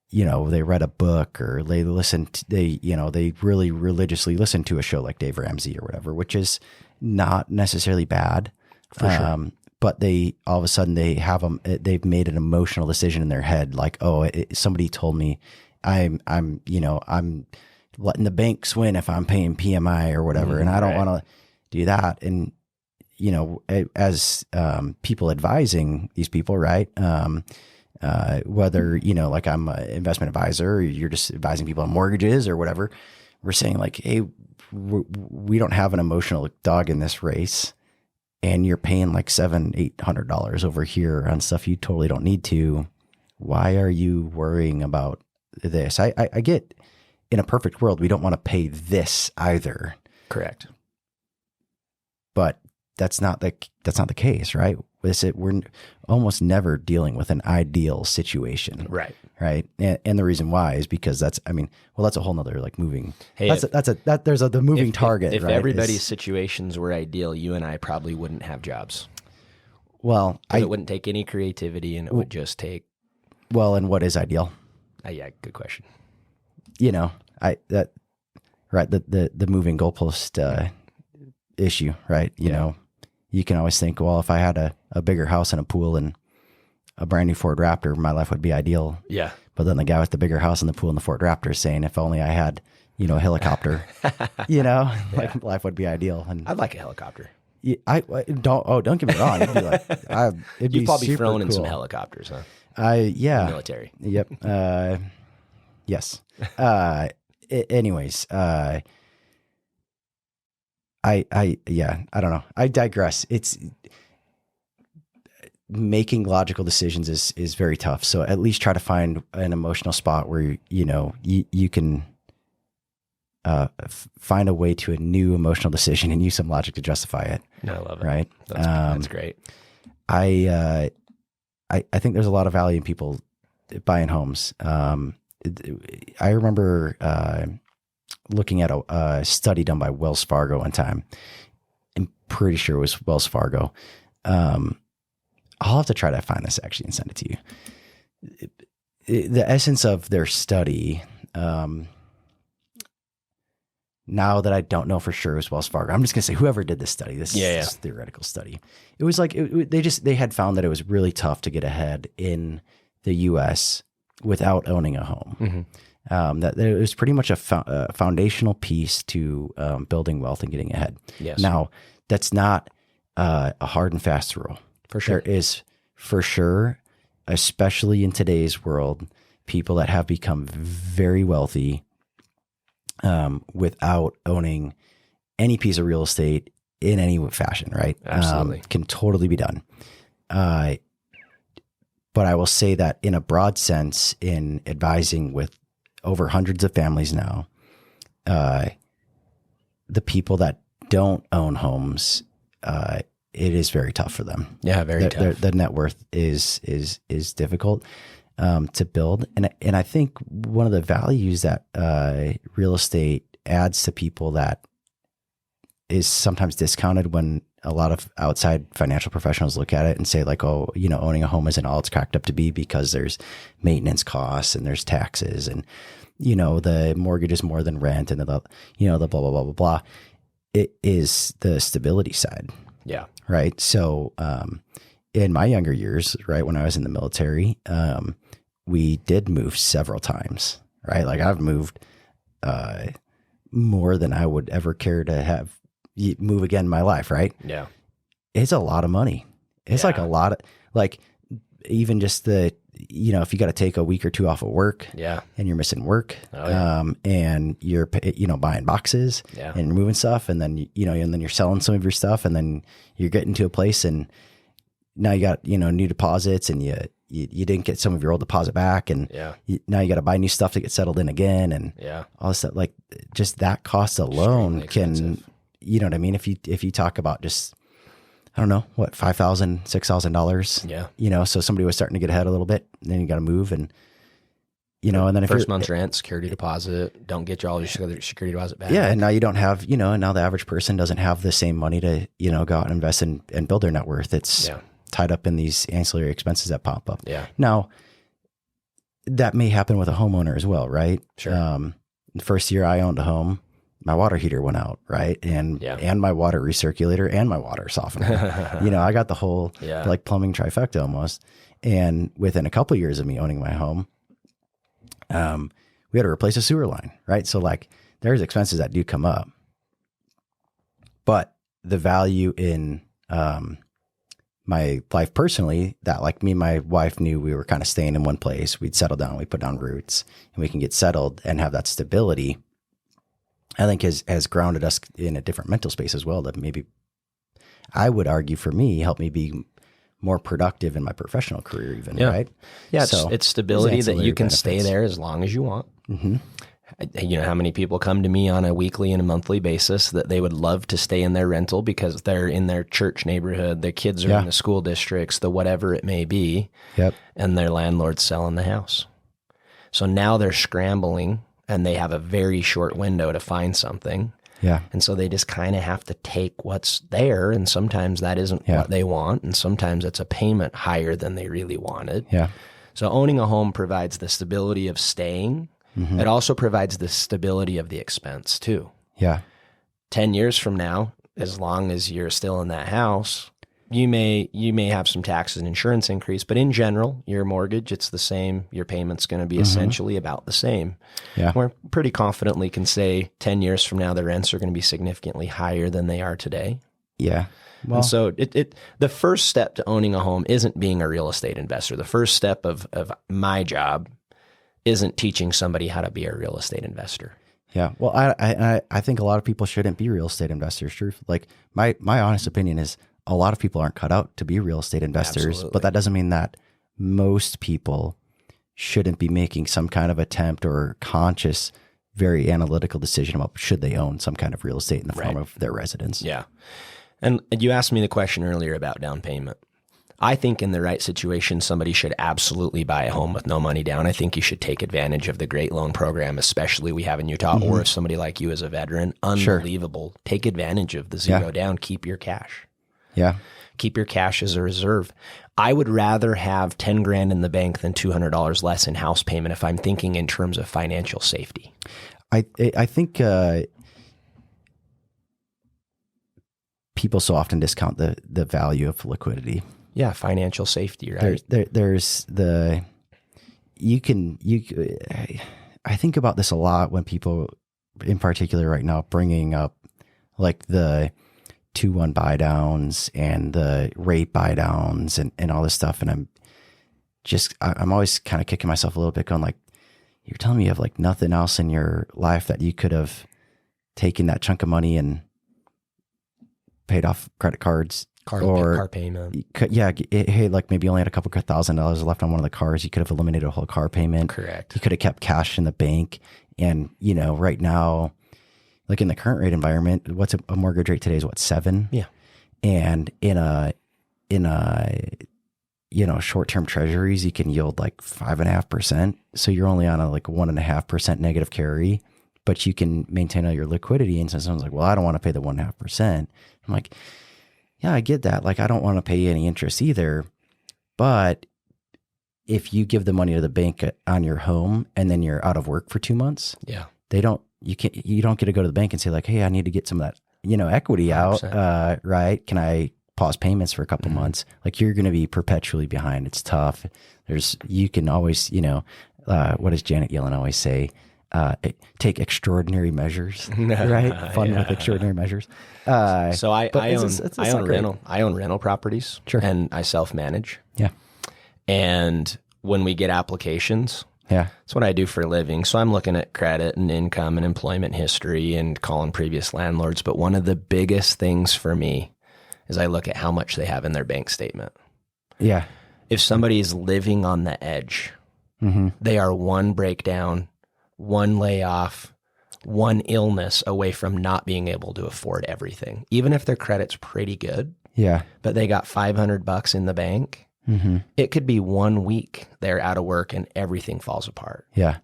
they read a book or they they really religiously listen to a show like Dave Ramsey or whatever, which is not necessarily bad. For sure. But they, all of a sudden they've made an emotional decision in their head. Like, somebody told me I'm letting the banks win if I'm paying PMI or whatever. And I don't want to do that. And, as people advising these people, right? Whether, like I'm an investment advisor or you're just advising people on mortgages or whatever, we're saying like, hey, we don't have an emotional dog in this race. And you're paying like $700-$800 over here on stuff you totally don't need to. Why are you worrying about this? I get, in a perfect world, we don't want to pay this either. Correct. But that's not the case, right? we're almost never dealing with an ideal situation. Right. Right. And the reason why is because that's a whole nother like moving. Hey, there's the moving target. If right, everybody's situations were ideal, you and I probably wouldn't have jobs. Well, it wouldn't take any creativity, and it would just take. Well, and what is ideal? Yeah, good question. The moving goalpost issue, right? You know, you can always think, well, if I had a bigger house and a pool and a brand new Ford Raptor, my life would be ideal. Yeah. But then the guy with the bigger house and the pool and the Ford Raptor is saying, if only I had, a helicopter, like life would be ideal. And I'd like a helicopter. Don't get me wrong. It'd be like, You've probably super flown in cool. some helicopters, huh? Yeah. Military. Yep. Yes. Anyways, I don't know. I digress. It's making logical decisions is very tough. So at least try to find an emotional spot where, you can find a way to a new emotional decision and use some logic to justify it. No, I love it. Right. That's great. I think there's a lot of value in people buying homes. I remember looking at a study done by Wells Fargo one time. I'm pretty sure it was Wells Fargo. I'll have to try to find this actually and send it to you. The essence of their study, now that I don't know for sure it was Wells Fargo, I'm just going to say whoever did this study, this theoretical study. It was like, they had found that it was really tough to get ahead in the U.S. without owning a home. Mm-hmm. That it was pretty much a foundational piece to building wealth and getting ahead. Yes. Now, that's not a hard and fast rule. For sure. There is, for sure, especially in today's world, people that have become very wealthy without owning any piece of real estate in any fashion, right? Absolutely. Can totally be done. But I will say that in a broad sense, in advising with over hundreds of families now, the people that don't own homes, it is very tough for them. Yeah, very tough. The net worth is difficult to build, and I think one of the values that real estate adds to people that is sometimes discounted when a lot of outside financial professionals look at it and say like, oh, owning a home isn't all it's cracked up to be because there's maintenance costs and there's taxes and the mortgage is more than rent and the blah blah blah blah blah. It is the stability side. Yeah. Right. So, in my younger years, right, when I was in the military, we did move several times, right? Like I've moved, more than I would ever care to have move again in my life. Right. Yeah. It's a lot of money. It's like a lot of, like, even just the, if you got to take a week or two off of work, and you're missing work, and you're, buying boxes, and you're moving stuff, and then and then you're selling some of your stuff, and then you're getting to a place, and now you got new deposits, and you didn't get some of your old deposit back, and now you got to buy new stuff to get settled in again, and all this stuff. Like just that cost alone can, you know what I mean? If you talk about just, I don't know, what, $5,000, $6,000. Yeah. So somebody was starting to get ahead a little bit, and then you got to move and, and then if first month's rent, security deposit, don't get all your security deposit back. Yeah. And now you don't have, and now the average person doesn't have the same money to, go out and invest and build their net worth. It's tied up in these ancillary expenses that pop up. Yeah. Now that may happen with a homeowner as well, right? Sure. The first year I owned a home, my water heater went out, right? And my water recirculator and my water softener. I got the whole like plumbing trifecta almost. And within a couple of years of me owning my home, we had to replace a sewer line, right? So like there's expenses that do come up. But the value in my life personally, that like me and my wife knew we were kind of staying in one place. We'd settle down, we put down roots, and we can get settled and have that stability, I think has grounded us in a different mental space as well, that maybe I would argue for me helped me be more productive in my professional career even, right? Yeah, so it's stability that you can stay there as long as you want. Mm-hmm. You know how many people come to me on a weekly and a monthly basis that they would love to stay in their rental because they're in their church neighborhood, their kids are in the school districts, the whatever it may be, and their landlord's selling the house. So now they're scrambling and they have a very short window to find something. Yeah. And so they just kind of have to take what's there. And sometimes that isn't what they want. And sometimes it's a payment higher than they really wanted. Yeah. So owning a home provides the stability of staying. Mm-hmm. It also provides the stability of the expense too. Yeah. 10 years from now, as long as you're still in that house, you may have some taxes and insurance increase, but in general, your mortgage, it's the same. Your payment's going to be essentially about the same. Yeah. We're pretty confidently can say 10 years from now, the rents are going to be significantly higher than they are today. Yeah. Well, and so the first step to owning a home isn't being a real estate investor. The first step of my job isn't teaching somebody how to be a real estate investor. Yeah. Well, I think a lot of people shouldn't be real estate investors. Truth, like my honest opinion is a lot of people aren't cut out to be real estate investors, Absolutely. But that doesn't mean that most people shouldn't be making some kind of attempt or conscious, very analytical decision about should they own some kind of real estate in the form of their residence. Yeah. And you asked me the question earlier about down payment. I think in the right situation, somebody should absolutely buy a home with no money down. I think you should take advantage of the great loan program, especially we have in Utah, or if somebody like you is a veteran, unbelievable. Sure. Take advantage of the zero down, keep your cash. Yeah. Keep your cash as a reserve. I would rather have 10 grand in the bank than $200 less in house payment if I'm thinking in terms of financial safety. I think people so often discount the value of liquidity. Yeah, financial safety, right? There's I think about this a lot when people, in particular right now, bringing up like the 2-1 buy downs and the rate buy downs and all this stuff. And I'm always kind of kicking myself a little bit going like, you're telling me you have like nothing else in your life that you could have taken that chunk of money and paid off credit cards. Car payment. Hey, like maybe you only had a couple $1,000 left on one of the cars. You could have eliminated a whole car payment. Correct. You could have kept cash in the bank. And, right now, like in the current rate environment, what's a mortgage rate today is what, 7? Yeah. And in a short-term treasuries, you can yield like 5.5%. So you're only on a like 1.5% negative carry, but you can maintain all your liquidity. And so someone's like, well, I don't want to pay the 1.5%. I'm like, yeah, I get that. Like, I don't want to pay any interest either. But if you give the money to the bank on your home and then you're out of work for 2 months, you don't get to go to the bank and say like, hey, I need to get some of that, equity 100%. Out. Right. Can I pause payments for a couple months? Like, you're going to be perpetually behind. It's tough. You can always, what does Janet Yellen always say? Take extraordinary measures, right? Fun with extraordinary measures. So I own rental properties, and I self-manage. Yeah. And when we get applications, that's what I do for a living. So I'm looking at credit and income and employment history and calling previous landlords. But one of the biggest things for me is I look at how much they have in their bank statement. Yeah. If somebody is living on the edge, they are one breakdown, one layoff, one illness away from not being able to afford everything, even if their credit's pretty good. Yeah. But they got $500 in the bank. It could be 1 week they're out of work and everything falls apart. Yeah.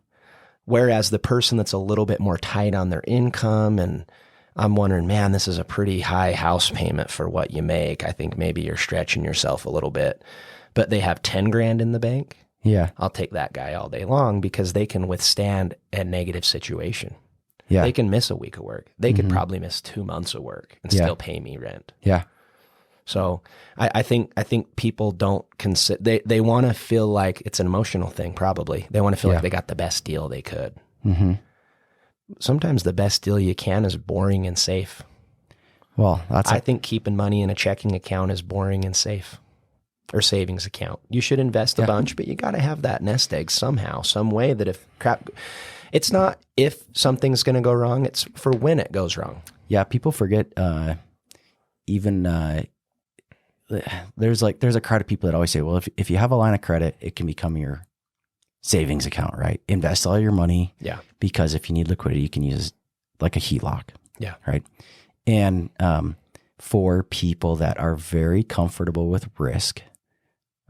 Whereas the person that's a little bit more tight on their income, and I'm wondering, man, this is a pretty high house payment for what you make. I think maybe you're stretching yourself a little bit, but they have 10 grand in the bank. Yeah. I'll take that guy all day long because they can withstand a negative situation. Yeah. They can miss a week of work. They could probably miss 2 months of work and still pay me rent. Yeah. So I think people don't consider, they want to feel like it's an emotional thing. Probably they want to feel like they got the best deal they could. Sometimes the best deal you can is boring and safe. Well, I think keeping money in a checking account is boring and safe, or savings account. You should invest a bunch, but you got to have that nest egg somehow, some way that if crap, it's not if something's going to go wrong, it's for when it goes wrong. Yeah. People forget, there's a crowd of people that always say, well, if you have a line of credit, it can become your savings account, right? Invest all your money. Yeah. Because if you need liquidity, you can use like a HELOC. Yeah. Right. And for people that are very comfortable with risk,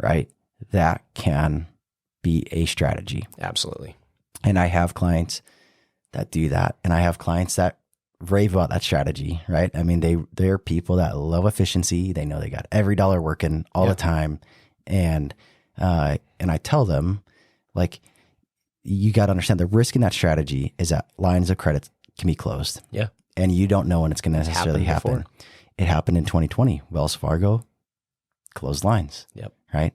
right, that can be a strategy. Absolutely. And I have clients that do that. And I have clients that rave about that strategy, right? I mean, they're people that love efficiency. They know they got every dollar working all the time. And I tell them, like, you got to understand the risk in that strategy is that lines of credit can be closed. Yeah. And you don't know when it's going to necessarily happen. It happened in 2020. Wells Fargo closed lines. Yep. Right.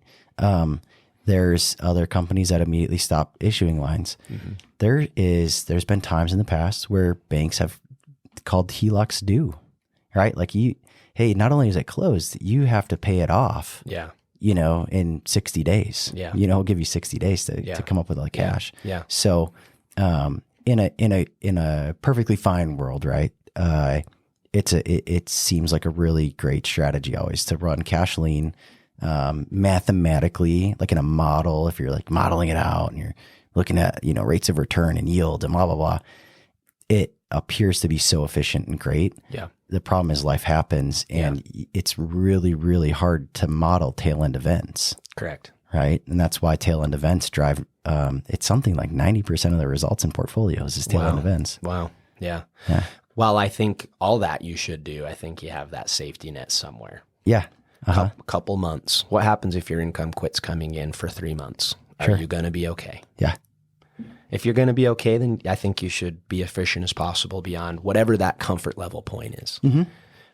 There's other companies that immediately stop issuing lines. Mm-hmm. There's been times in the past where banks have called HELOCs due, right? Like hey, not only is it closed, you have to pay it off. Yeah. In 60 days. Yeah. It'll give you 60 days to come up with like cash. Yeah. So, in a perfectly fine world, right? It seems like a really great strategy always to run cash lean, mathematically, like in a model. If you're like modeling it out and you're looking at, rates of return and yield and blah, blah, blah, it appears to be so efficient and great. Yeah. The problem is life happens and it's really, really hard to model tail end events. Correct. Right. And that's why tail end events drive, it's something like 90% of the results in portfolios is tail end events. Wow. Yeah. Well, I think all that you should do, I think you have that safety net somewhere. Yeah. Couple months. What happens if your income quits coming in for 3 months? Are you going to be okay? Yeah. If you're going to be okay, then I think you should be efficient as possible beyond whatever that comfort level point is. Mm-hmm.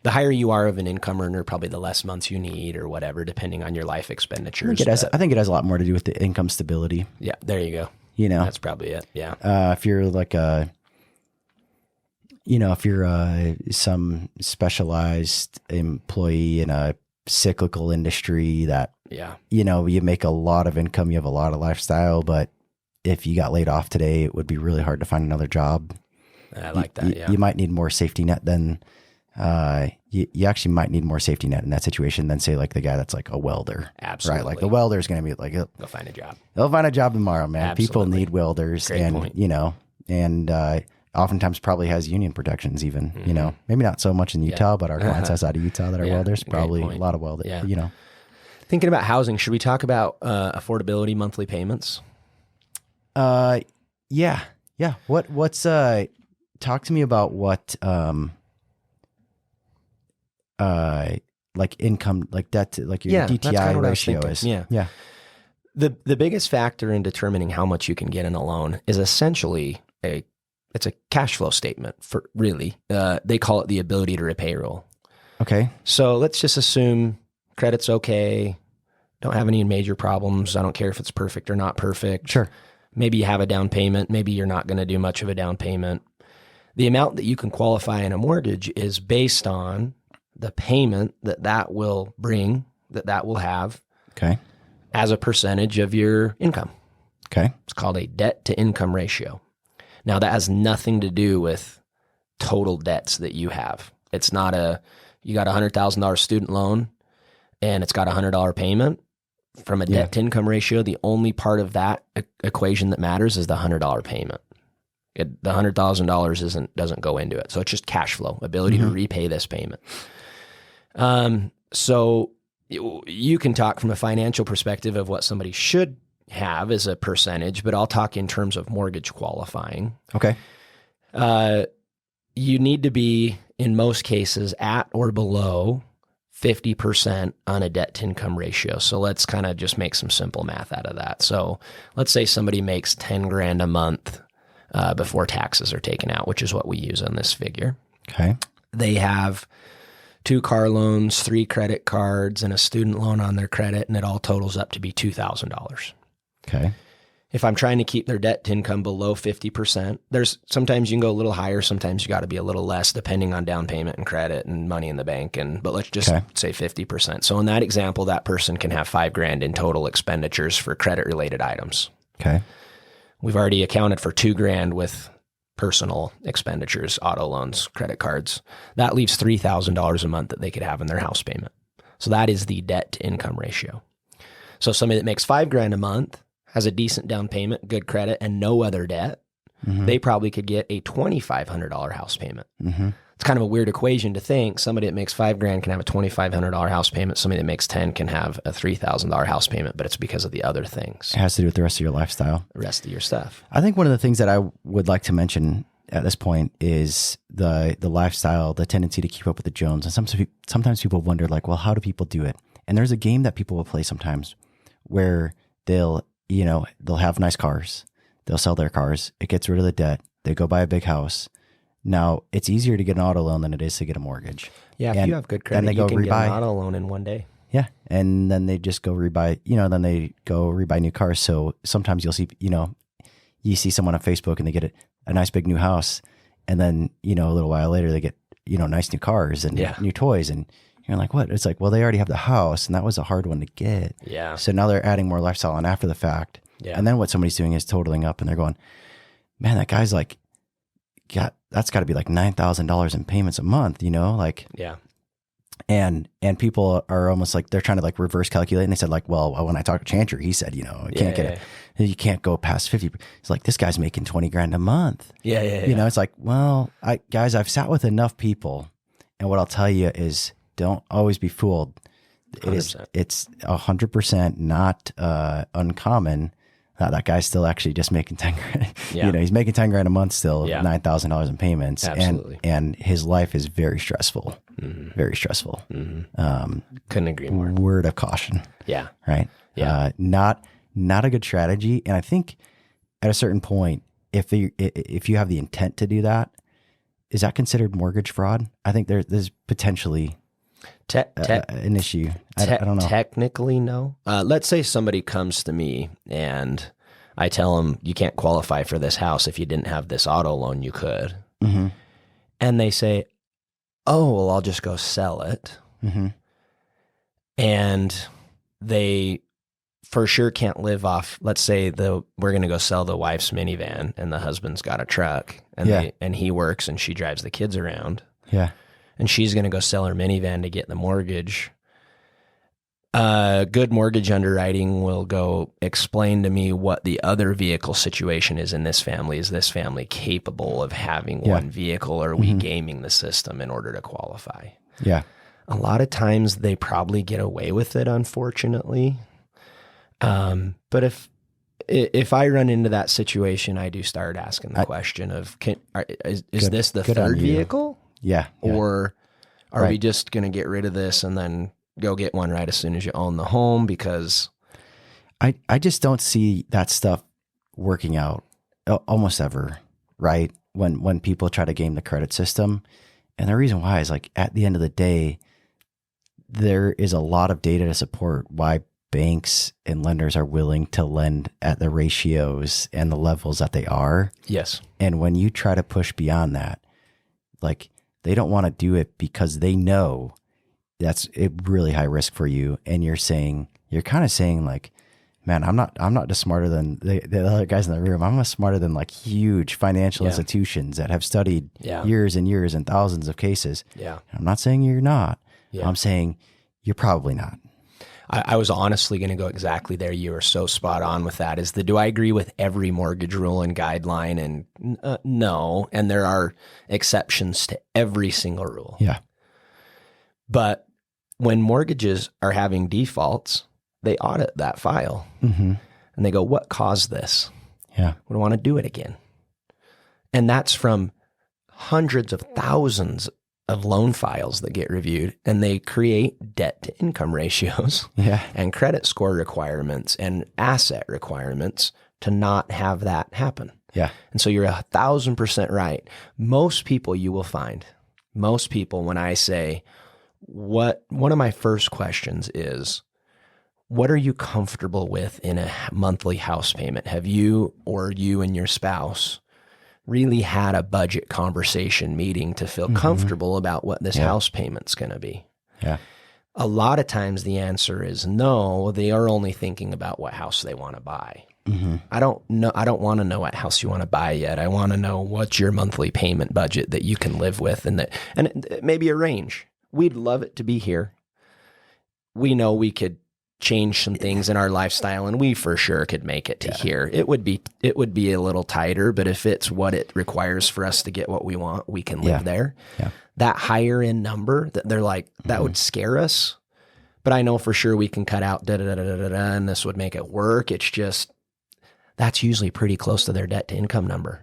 The higher you are of an income earner, probably the less months you need or whatever, depending on your life expenditures. I think it has a lot more to do with the income stability. Yeah, there you go. That's probably it. Yeah. If you're like some specialized employee in a cyclical industry that, you make a lot of income, you have a lot of lifestyle, but if you got laid off today, it would be really hard to find another job. I like that. You might need more safety net than, you actually might need more safety net in that situation than say like the guy that's like a welder. Absolutely. Right. Like the welder is going to be like, they'll find a job. They'll find a job tomorrow, man. Absolutely. People need welders. Great point. And oftentimes probably has union protections even, maybe not so much in Utah, but our clients outside of Utah that are welders, probably a lot of welding, Thinking about housing, should we talk about affordability monthly payments? Yeah. What's talk to me about what like income, like debt, like your DTI ratio is. Yeah. The biggest factor in determining how much you can get in a loan is essentially it's a cash flow statement for really. They call it the ability to repay rule. Okay. So let's just assume credit's okay. Don't have any major problems. I don't care if it's perfect or not perfect. Sure. Maybe you have a down payment. Maybe you're not going to do much of a down payment. The amount that you can qualify in a mortgage is based on the payment that will bring, that will have as a percentage of your income. Okay. It's called a debt to income ratio. Now that has nothing to do with total debts that you have. It's not you got $100,000 student loan and it's got $100 payment. From a debt to income ratio, the only part of that equation that matters is the $100 payment. The $100,000 doesn't go into it. So it's just cash flow, ability to repay this payment. So you can talk from a financial perspective of what somebody should have as a percentage, but I'll talk in terms of mortgage qualifying. Okay. You need to be, in most cases, at or below 50% on a debt to income ratio. So let's kind of just make some simple math out of that. So let's say somebody makes $10,000 a month before taxes are taken out, which is what we use on this figure. Okay. They have 2 car loans, 3 credit cards, and a student loan on their credit, and it all totals up to be $2,000. Okay. If I'm trying to keep their debt to income below 50%, there's sometimes you can go a little higher, sometimes you got to be a little less depending on down payment and credit and money in the bank. But let's just say 50%. So in that example, that person can have $5,000 in total expenditures for credit related items. Okay. We've already accounted for $2,000 with personal expenditures, auto loans, credit cards. That leaves $3,000 a month that they could have in their house payment. So that is the debt to income ratio. So somebody that makes $5,000 a month has a decent down payment, good credit, and no other debt, they probably could get a $2,500 house payment. It's kind of a weird equation to think. Somebody that makes $5,000 can have a $2,500 house payment. Somebody that makes 10 can have a $3,000 house payment, but it's because of the other things. It has to do with the rest of your lifestyle. The rest of your stuff. I think one of the things that I would like to mention at this point is the lifestyle, the tendency to keep up with the Jones. And sometimes people wonder, like, well, how do people do it? And there's a game that people will play sometimes where they'll have nice cars. They'll sell their cars. It gets rid of the debt. They go buy a big house. Now, it's easier to get an auto loan than it is to get a mortgage. Yeah, if you have good credit, you can get an auto loan in one day. Yeah, and then they just go rebuy, then they go rebuy new cars. So sometimes you'll see, you see someone on Facebook and they get a nice big new house. And then, a little while later, they get, nice new cars and new toys. And you're like, what? It's like, well, they already have the house and that was a hard one to get. Yeah. So now they're adding more lifestyle on after the fact. Yeah. And then what somebody's doing is totaling up and they're going, man, that guy's like, that's got to be like $9,000 in payments a month, Yeah. And people are almost like, they're trying to like reverse calculate. And they said like, well, when I talked to Chantry, he said, you can't go past 50. It's like, this guy's making $20,000 a month. Yeah. It's like, well, I've sat with enough people. And what I'll tell you is don't always be fooled. 100%. It's 100% not uncommon. That guy's still actually just making $10,000. Yeah. He's making $10,000 a month still, $9,000 in payments. Absolutely. And his life is very stressful. Very stressful. Couldn't agree more. Word of caution. Yeah. Right. Yeah. Not a good strategy. And I think at a certain point, if you have the intent to do that, is that considered mortgage fraud? I think there's potentially an issue. I don't know. Technically, no. Let's say somebody comes to me and I tell them, you can't qualify for this house. If you didn't have this auto loan, you could. And they say, oh, well, I'll just go sell it. And they for sure can't live off, let's say we're going to go sell the wife's minivan and the husband's got a truck and he works and she drives the kids around. Yeah. And she's going to go sell her minivan to get the mortgage. Good mortgage underwriting will go explain to me what the other vehicle situation is in this family. Is this family capable of having one vehicle, or are we gaming the system in order to qualify? Yeah. A lot of times they probably get away with it, unfortunately. But if I run into that situation, I do start asking the question of, is this the third vehicle? Yeah. Or are we just going to get rid of this and then go get one right as soon as you own the home? Because I just don't see that stuff working out almost ever, right? When people try to game the credit system. And the reason why is, like, at the end of the day, there is a lot of data to support why banks and lenders are willing to lend at the ratios and the levels that they are. Yes. And when you try to push beyond that, like, they don't want to do it because they know that's a really high risk for you. And you're kind of saying like, man, I'm not just smarter than the other guys in the room. I'm smarter than like huge financial institutions that have studied years and years and thousands of cases. Yeah. I'm not saying you're not. Yeah. I'm saying you're probably not. I was honestly going to go exactly there. You are so spot on with that. Do I agree with every mortgage rule and guideline? And no. And there are exceptions to every single rule. Yeah. But when mortgages are having defaults, they audit that file and they go, what caused this? Yeah. We don't want to do it again. And that's from hundreds of thousands of loan files that get reviewed, and they create debt to income ratios and credit score requirements and asset requirements to not have that happen. Yeah. And so you're 1,000% right. Most people when I say, one of my first questions is, what are you comfortable with in a monthly house payment? Have you and your spouse really had a budget conversation meeting to feel comfortable about what this house payment's going to be? Yeah. A lot of times the answer is no. They are only thinking about what house they want to buy. I don't want to know what house you want to buy yet. I want to know what's your monthly payment budget that you can live with, and maybe a range. We'd love it to be here. We know we could change some things in our lifestyle, and we for sure could make it to here. It would be a little tighter, but if it's what it requires for us to get what we want, we can live there. Yeah. That higher end number that they're like, that would scare us, but I know for sure we can cut out and this would make it work. It's just, that's usually pretty close to their debt to income number.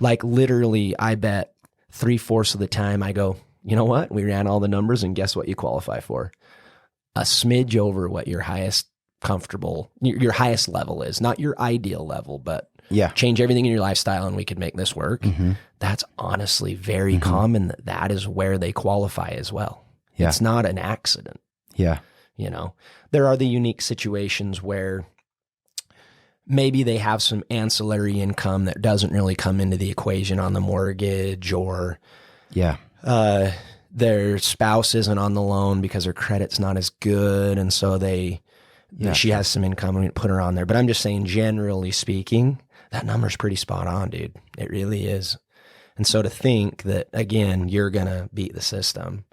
Like literally, I bet 3/4 of the time I go, you know what? We ran all the numbers and guess what you qualify for? A smidge over what your highest your highest level is, not your ideal level, but change everything in your lifestyle and we could make this work. That's honestly very common. That is where they qualify as well. It's not an accident. You know, there are the unique situations where maybe they have some ancillary income that doesn't really come into the equation on the mortgage, or their spouse isn't on the loan because her credit's not as good. And so she has some income and we put her on there. But I'm just saying, generally speaking, that number's pretty spot on, dude. It really is. And so to think that, again, you're going to beat the system.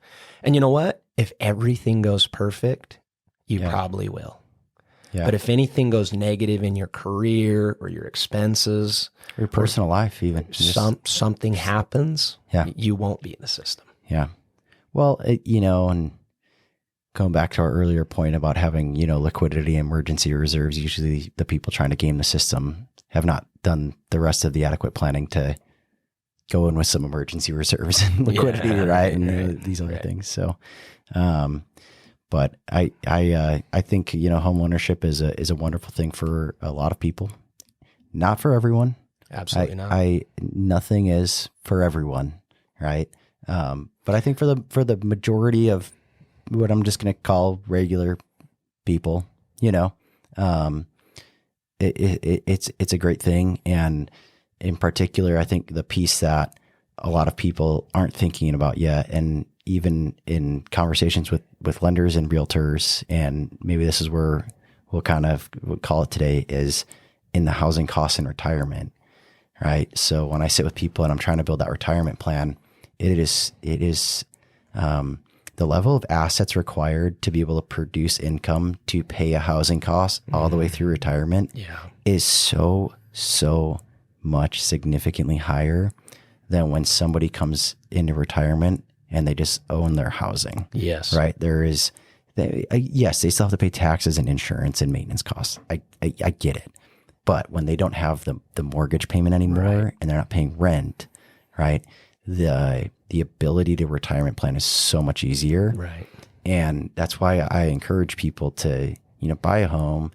And you know what? If everything goes perfect, you probably will. But if anything goes negative in your career or your expenses, your personal life, even something happens, you won't beat the system. Well, and going back to our earlier point about having, liquidity and emergency reserves, usually the people trying to game the system have not done the rest of the adequate planning to go in with some emergency reserves and liquidity, right? And these other things. So, but I think, homeownership is a wonderful thing for a lot of people, not for everyone. Absolutely not. Nothing is for everyone, right? But I think for the majority of what I'm just going to call regular people, it's a great thing. And in particular, I think the piece that a lot of people aren't thinking about yet, and even in conversations with lenders and realtors, and maybe this is where we'll call it today, is in the housing costs in retirement, right? So when I sit with people and I'm trying to build that retirement plan, it is the level of assets required to be able to produce income to pay a housing cost all the way through retirement is so much significantly higher than when somebody comes into retirement and they just own their housing. Yes. Right. Yes, they still have to pay taxes and insurance and maintenance costs. I get it. But when they don't have the mortgage payment anymore and they're not paying rent, right, the ability to retirement plan is so much easier. Right. And that's why I encourage people to, buy a home.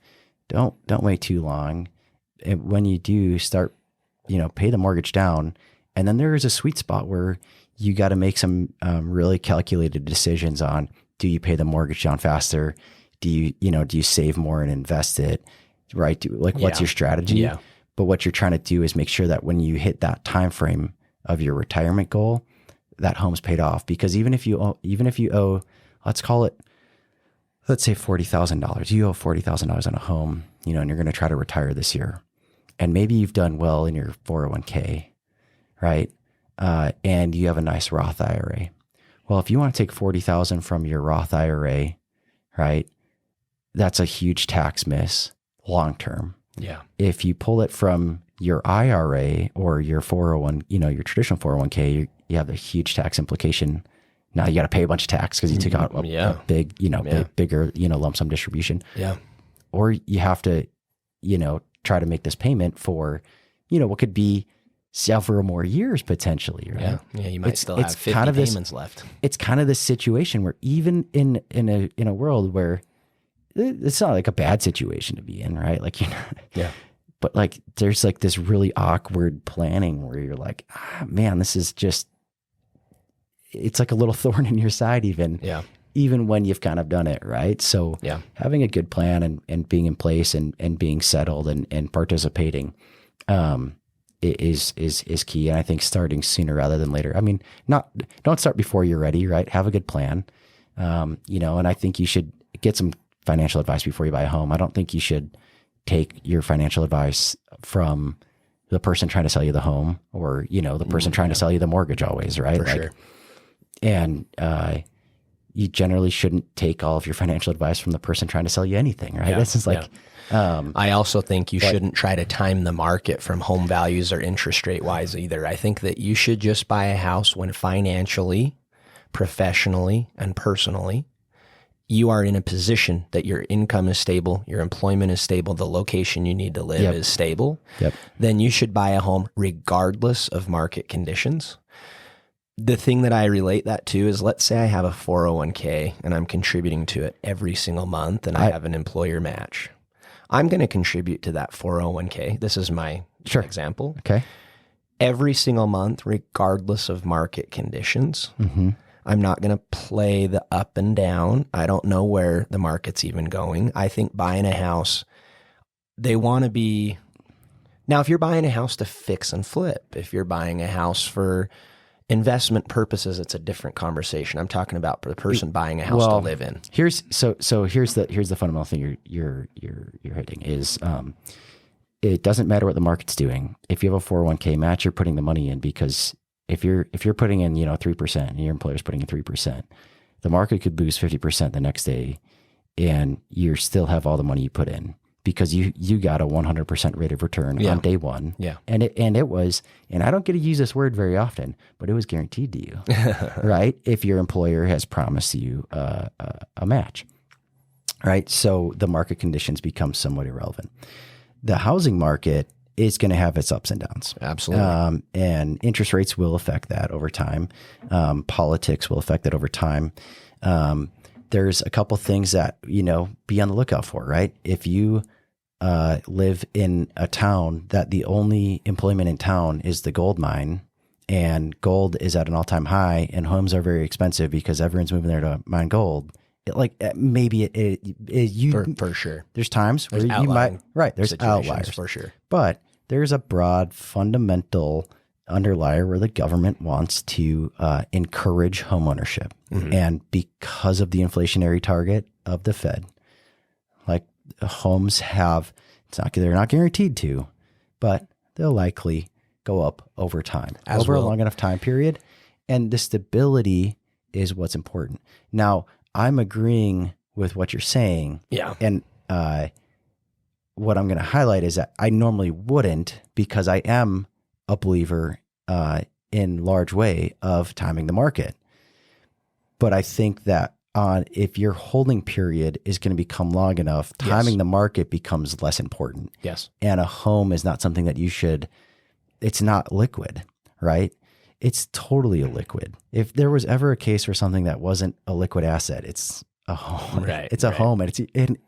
Don't wait too long. And when you do start, pay the mortgage down. And then there is a sweet spot where you got to make some really calculated decisions on, do you pay the mortgage down faster? Do you save more and invest it? Right. What's your strategy? Yeah. But what you're trying to do is make sure that when you hit that time frame of your retirement goal, that home's paid off. Because even if you owe, let's say $40,000, you owe $40,000 on a home, and you're going to try to retire this year, and maybe you've done well in your 401k, right? And you have a nice Roth IRA. Well, if you want to take $40,000 from your Roth IRA, right, that's a huge tax miss long term. Yeah. If you pull it from your IRA or your 401, your traditional 401k, you have a huge tax implication. Now you got to pay a bunch of tax because you took out a big, bigger, lump sum distribution. Yeah. Or you have to, try to make this payment for, what could be several more years potentially, right? Yeah. You might still have 50 payments left. It's kind of this situation where even in a world where it's not like a bad situation to be in, right? Like, but like, there's like this really awkward planning where you're like, man, this is just, it's like a little thorn in your side even when you've kind of done it, right? So having a good plan and being in place and being settled and participating is key. And I think starting sooner rather than later. I mean, don't start before you're ready, right? Have a good plan. And I think you should get some financial advice before you buy a home. I don't think you should take your financial advice from the person trying to sell you the home or, the person trying to sell you the mortgage always, right? For sure. And, you generally shouldn't take all of your financial advice from the person trying to sell you anything, right? Yeah, This is like, I also think you shouldn't try to time the market from home values or interest rate wise either. I think that you should just buy a house when financially, professionally, and personally, you are in a position that your income is stable, your employment is stable, the location you need to live is stable. Then you should buy a home regardless of market conditions. The thing that I relate that to is, let's say I have a 401k and I'm contributing to it every single month and I have an employer match. I'm going to contribute to that 401k. This is my example. Okay. Every single month, regardless of market conditions. I'm not going to play the up and down. I don't know where the market's even going. I think buying a house, they want to be... Now, if you're buying a house to fix and flip, if you're buying a house for investment purposes, it's a different conversation. I'm talking about for the person buying a house to live in. Here's the fundamental thing you're hitting is it doesn't matter what the market's doing. If you have a 401k match, you're putting the money in because if you're putting in 3% and your employer's putting in 3%, the market could boost 50% the next day, and you still have all the money you put in because you got a 100% rate of return on day one. Yeah, and it was, and I don't get to use this word very often, but it was guaranteed to you, right? If your employer has promised you a match, right? So the market conditions become somewhat irrelevant. The housing market is going to have its ups and downs. Absolutely. And interest rates will affect that over time. Politics will affect that over time. There's a couple things that, be on the lookout for, right? If you live in a town that the only employment in town is the gold mine, and gold is at an all-time high and homes are very expensive because everyone's moving there to mine gold, for sure. There's times where you might, there's outliers for sure. But there's a broad fundamental underlier where the government wants to encourage homeownership. And because of the inflationary target of the Fed, like homes they're not guaranteed to, but they'll likely go up over time, a long enough time period. And the stability is what's important. Now, I'm agreeing with what you're saying. Yeah. And what I'm going to highlight is that I normally wouldn't, because I am a believer in large way of timing the market. But I think that if your holding period is going to become long enough, timing the market becomes less important. Yes. And a home is not something that it's not liquid, right? It's totally illiquid. If there was ever a case for something that wasn't a liquid asset, it's a home. Right. It's a home,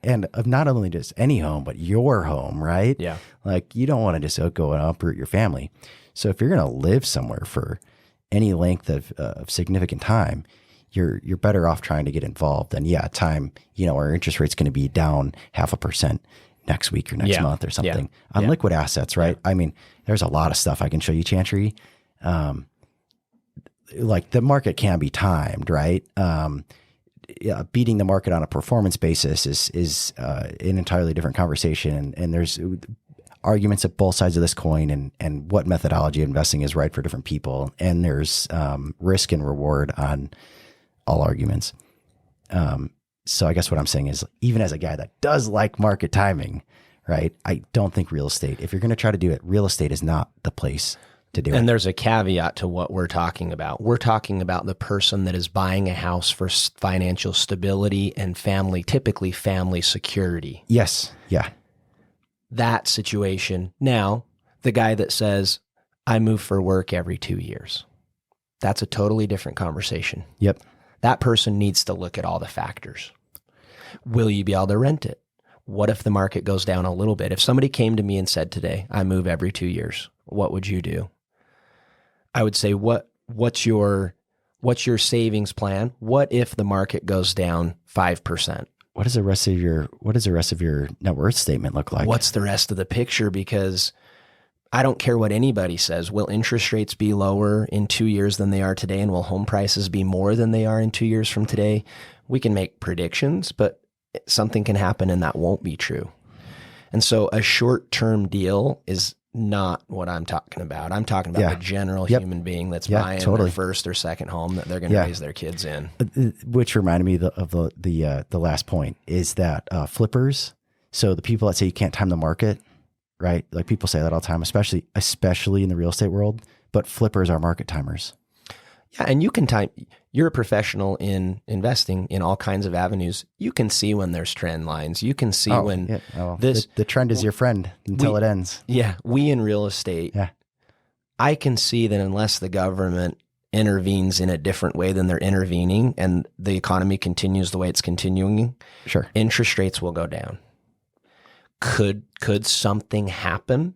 and not only just any home, but your home, right? Yeah. Like you don't want to just go and uproot your family. So if you're going to live somewhere for any length of significant time, you're better off trying to get involved. And time, our interest rate's going to be down 0.5% next week or next month or something on liquid assets, right? Yeah. I mean, there's a lot of stuff I can show you, Chantry. Like the market can be timed, right? Beating the market on a performance basis is an entirely different conversation. And there's arguments at both sides of this coin and what methodology of investing is right for different people. And there's risk and reward on all arguments. So I guess what I'm saying is, even as a guy that does like market timing, right? I don't think real estate, if you're going to try to do it, real estate is not the place to do it. And there's a caveat to what we're talking about. We're talking about the person that is buying a house for financial stability and typically family security. Yes. Yeah. That situation. Now, the guy that says, I move for work every 2 years. That's a totally different conversation. Yep. That person needs to look at all the factors. Will you be able to rent it? What if the market goes down a little bit? If somebody came to me and said today, I move every 2 years, what would you do? I would say, what's your savings plan? What if the market goes down 5%? What does the rest of your net worth statement look like? What's the rest of the picture? Because I don't care what anybody says. Will interest rates be lower in 2 years than they are today? And will home prices be more than they are in 2 years from today? We can make predictions, but something can happen and that won't be true. And so a short-term deal is not what I'm talking about. I'm talking about the general human being that's buying their first or second home that they're going to raise their kids in. Which reminded me of the last point is that flippers. So the people that say you can't time the market, right? Like people say that all the time, especially in the real estate world. But flippers are market timers. Yeah, and you can time. You're a professional in investing in all kinds of avenues. You can see when there's trend lines. You can see when the trend is your friend until it ends. Yeah, we in real estate. Yeah, I can see that unless the government intervenes in a different way than they're intervening, and the economy continues the way it's continuing, sure, interest rates will go down. Could something happen?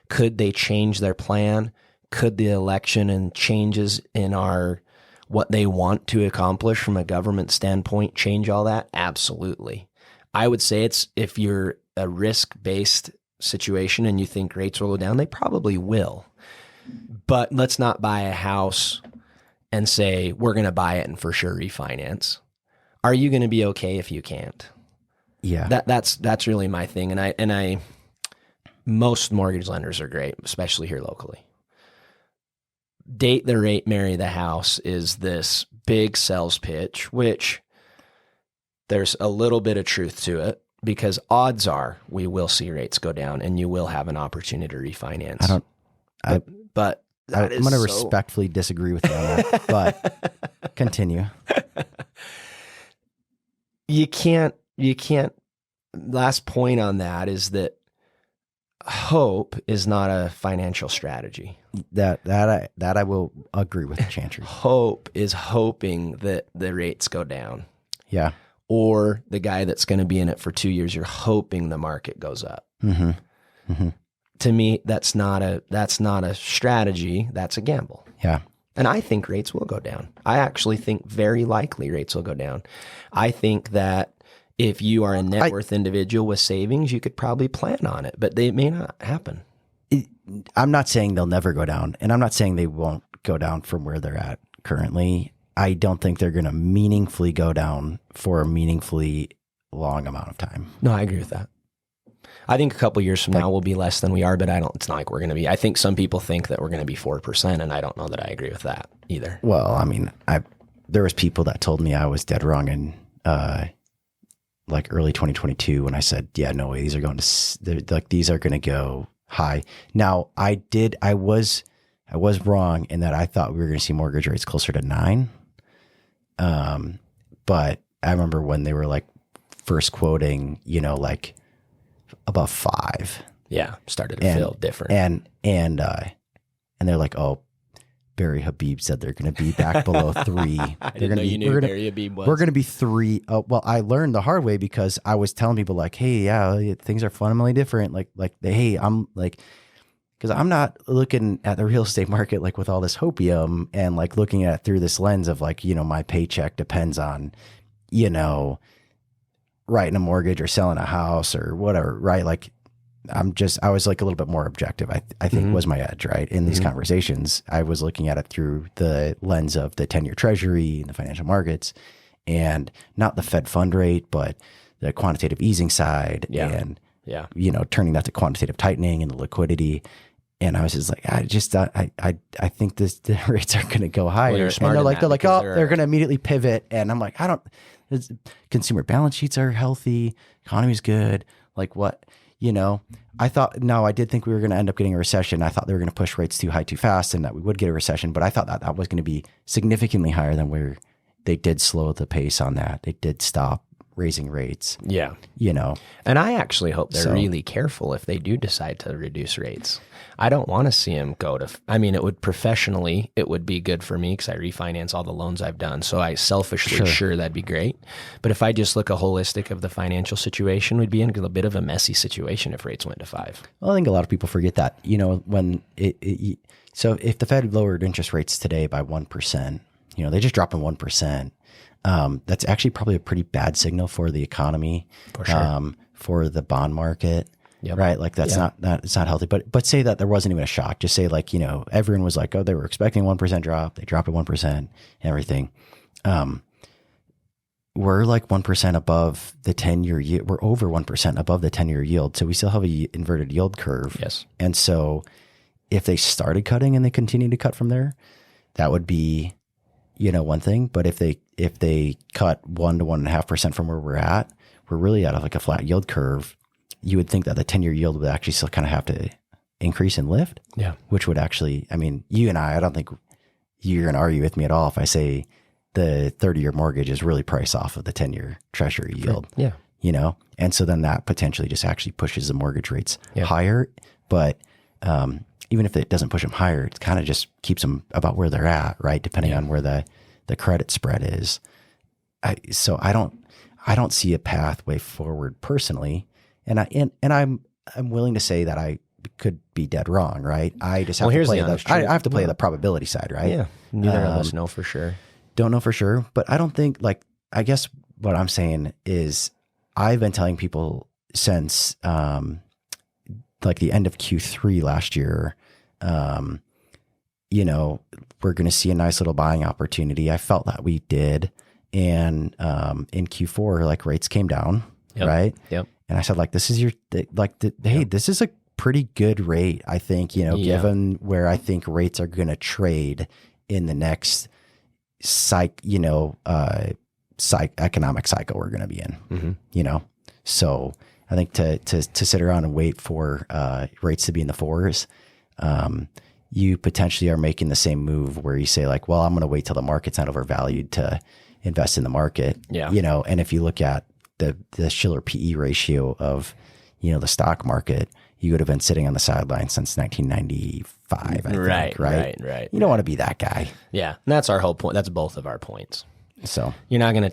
Could they change their plan? Could the election and changes in what they want to accomplish from a government standpoint change all that? Absolutely. I would say if you're a risk-based situation and you think rates will go down, they probably will. But let's not buy a house and say, we're going to buy it and for sure refinance. Are you going to be okay if you can't? Yeah. That's really my thing. And I most mortgage lenders are great, especially here locally. Date the rate, marry the house is this big sales pitch, which there's a little bit of truth to it because odds are we will see rates go down and you will have an opportunity to refinance. I'm going to respectfully disagree with you on that, but continue. You can't, last point on that is that hope is not a financial strategy. That I will agree with Chantry. Hope is hoping that the rates go down. Yeah. Or the guy that's going to be in it for 2 years, you're hoping the market goes up. Mm-hmm. Mm-hmm. To me, that's not a strategy. That's a gamble. Yeah. And I think rates will go down. I actually think very likely rates will go down. I think that if you are a net worth individual with savings, you could probably plan on it, but they may not happen. I'm not saying they'll never go down, and I'm not saying they won't go down from where they're at currently. I don't think they're going to meaningfully go down for a meaningfully long amount of time. No, I agree with that. I think a couple years from now we'll be less than we are, but it's not like we're going to be. I think some people think that we're going to be 4%, and I don't know that I agree with that either. Well, I mean, there was people that told me I was dead wrong in like early 2022 when I said, yeah, no way, these are going to go high. Now, I was wrong in that I thought we were going to see mortgage rates closer to 9. But I remember when they were like first quoting, like above 5. Yeah, started to feel different. And they're like, oh, Barry Habib said they're going to be back below 3. I didn't know you knew Barry Habib was. We're going to be 3. Oh, well, I learned the hard way because I was telling people like, hey, yeah, things are fundamentally different. Hey, I'm like, because I'm not looking at the real estate market like with all this hopium and like looking at it through this lens of like, my paycheck depends on, writing a mortgage or selling a house or whatever, right? Like I was like a little bit more objective, I think was my edge, right? In these conversations, I was looking at it through the lens of the 10-year treasury and the financial markets and not the Fed fund rate, but the quantitative easing side and, turning that to quantitative tightening and the liquidity. And I was just like, I think the rates are going to go higher. Well, and they're like, they're going to immediately pivot. And I'm like, consumer balance sheets are healthy. Economy's good. Like what, I did think we were going to end up getting a recession. I thought they were going to push rates too high too fast and that we would get a recession. But I thought that was going to be significantly higher than where they did slow the pace on that. They did stop raising rates. Yeah. And I actually hope they're really careful if they do decide to reduce rates. I don't want to see them go to, it would be good for me because I refinance all the loans I've done. So I selfishly, sure, that'd be great. But if I just look a holistic of the financial situation, we'd be in a bit of a messy situation if rates went to 5. Well, I think a lot of people forget that, when so if the Fed lowered interest rates today by 1%, they just dropped them 1%. That's actually probably a pretty bad signal for the economy, for sure. For the bond market, right? Like that's it's not healthy, but say that there wasn't even a shock. Just say like, everyone was like, oh, they were expecting 1% drop. They dropped to 1% and everything. we're like 1% above the 10-year yield. We're over 1% above the 10-year yield. So we still have a inverted yield curve. Yes. And so if they started cutting and they continue to cut from there, that would be, one thing. But if they cut 1 to 1.5% from where we're at, we're really out of like a flat yield curve. You would think that the 10-year yield would actually still kind of have to increase and lift. Yeah. Which would actually, you and I don't think you're going to argue with me at all if I say the 30-year mortgage is really priced off of the 10-year treasury yield. Yeah. And so then that potentially just actually pushes the mortgage rates Yeah. higher. But even if it doesn't push them higher, it kind of just keeps them about where they're at, right? Depending on where the credit spread is. So I don't see a pathway forward personally. And I'm willing to say that I could be dead wrong, right? I just have to play I have to play the probability side, right? Yeah. Neither of us know for sure. Don't know for sure, but I don't think I guess what I'm saying is I've been telling people since the end of Q3 last year, we're going to see a nice little buying opportunity. I felt that we did. And in Q4, rates came down, right? Yep. And I said, this is hey, this is a pretty good rate, I think, given where I think rates are going to trade in the next economic cycle we're going to be in, So I think to sit around and wait for rates to be in the 4s, you potentially are making the same move where you say I'm going to wait till the market's not overvalued to invest in the market. Yeah. And if you look at the Shiller PE ratio of, the stock market, you would have been sitting on the sidelines since 1995, I think, right? Right. You don't want to be that guy. Yeah. And that's our whole point. That's both of our points. So you're not gonna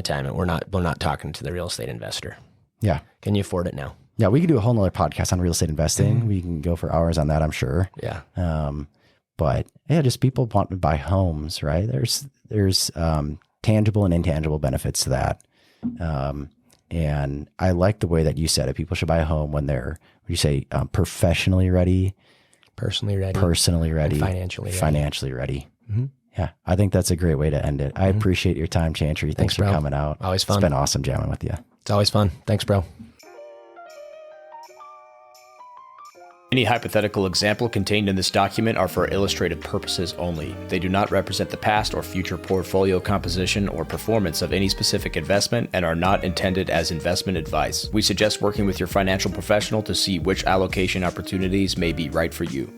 time it. We're not talking to the real estate investor. Yeah. Can you afford it now? Yeah, we can do a whole nother podcast on real estate investing. We can go for hours on that, I'm sure. Yeah. But yeah, just people want to buy homes, right? There's tangible and intangible benefits to that. And I like the way that you said it. People should buy a home when they're, what do you say, professionally ready, personally ready, and financially ready. Mm-hmm. Yeah, I think that's a great way to end it. I appreciate your time, Chantry. Thanks for coming out. Always fun. It's been awesome jamming with you. It's always fun. Thanks, bro. Any hypothetical example contained in this document are for illustrative purposes only. They do not represent the past or future portfolio composition or performance of any specific investment and are not intended as investment advice. We suggest working with your financial professional to see which allocation opportunities may be right for you.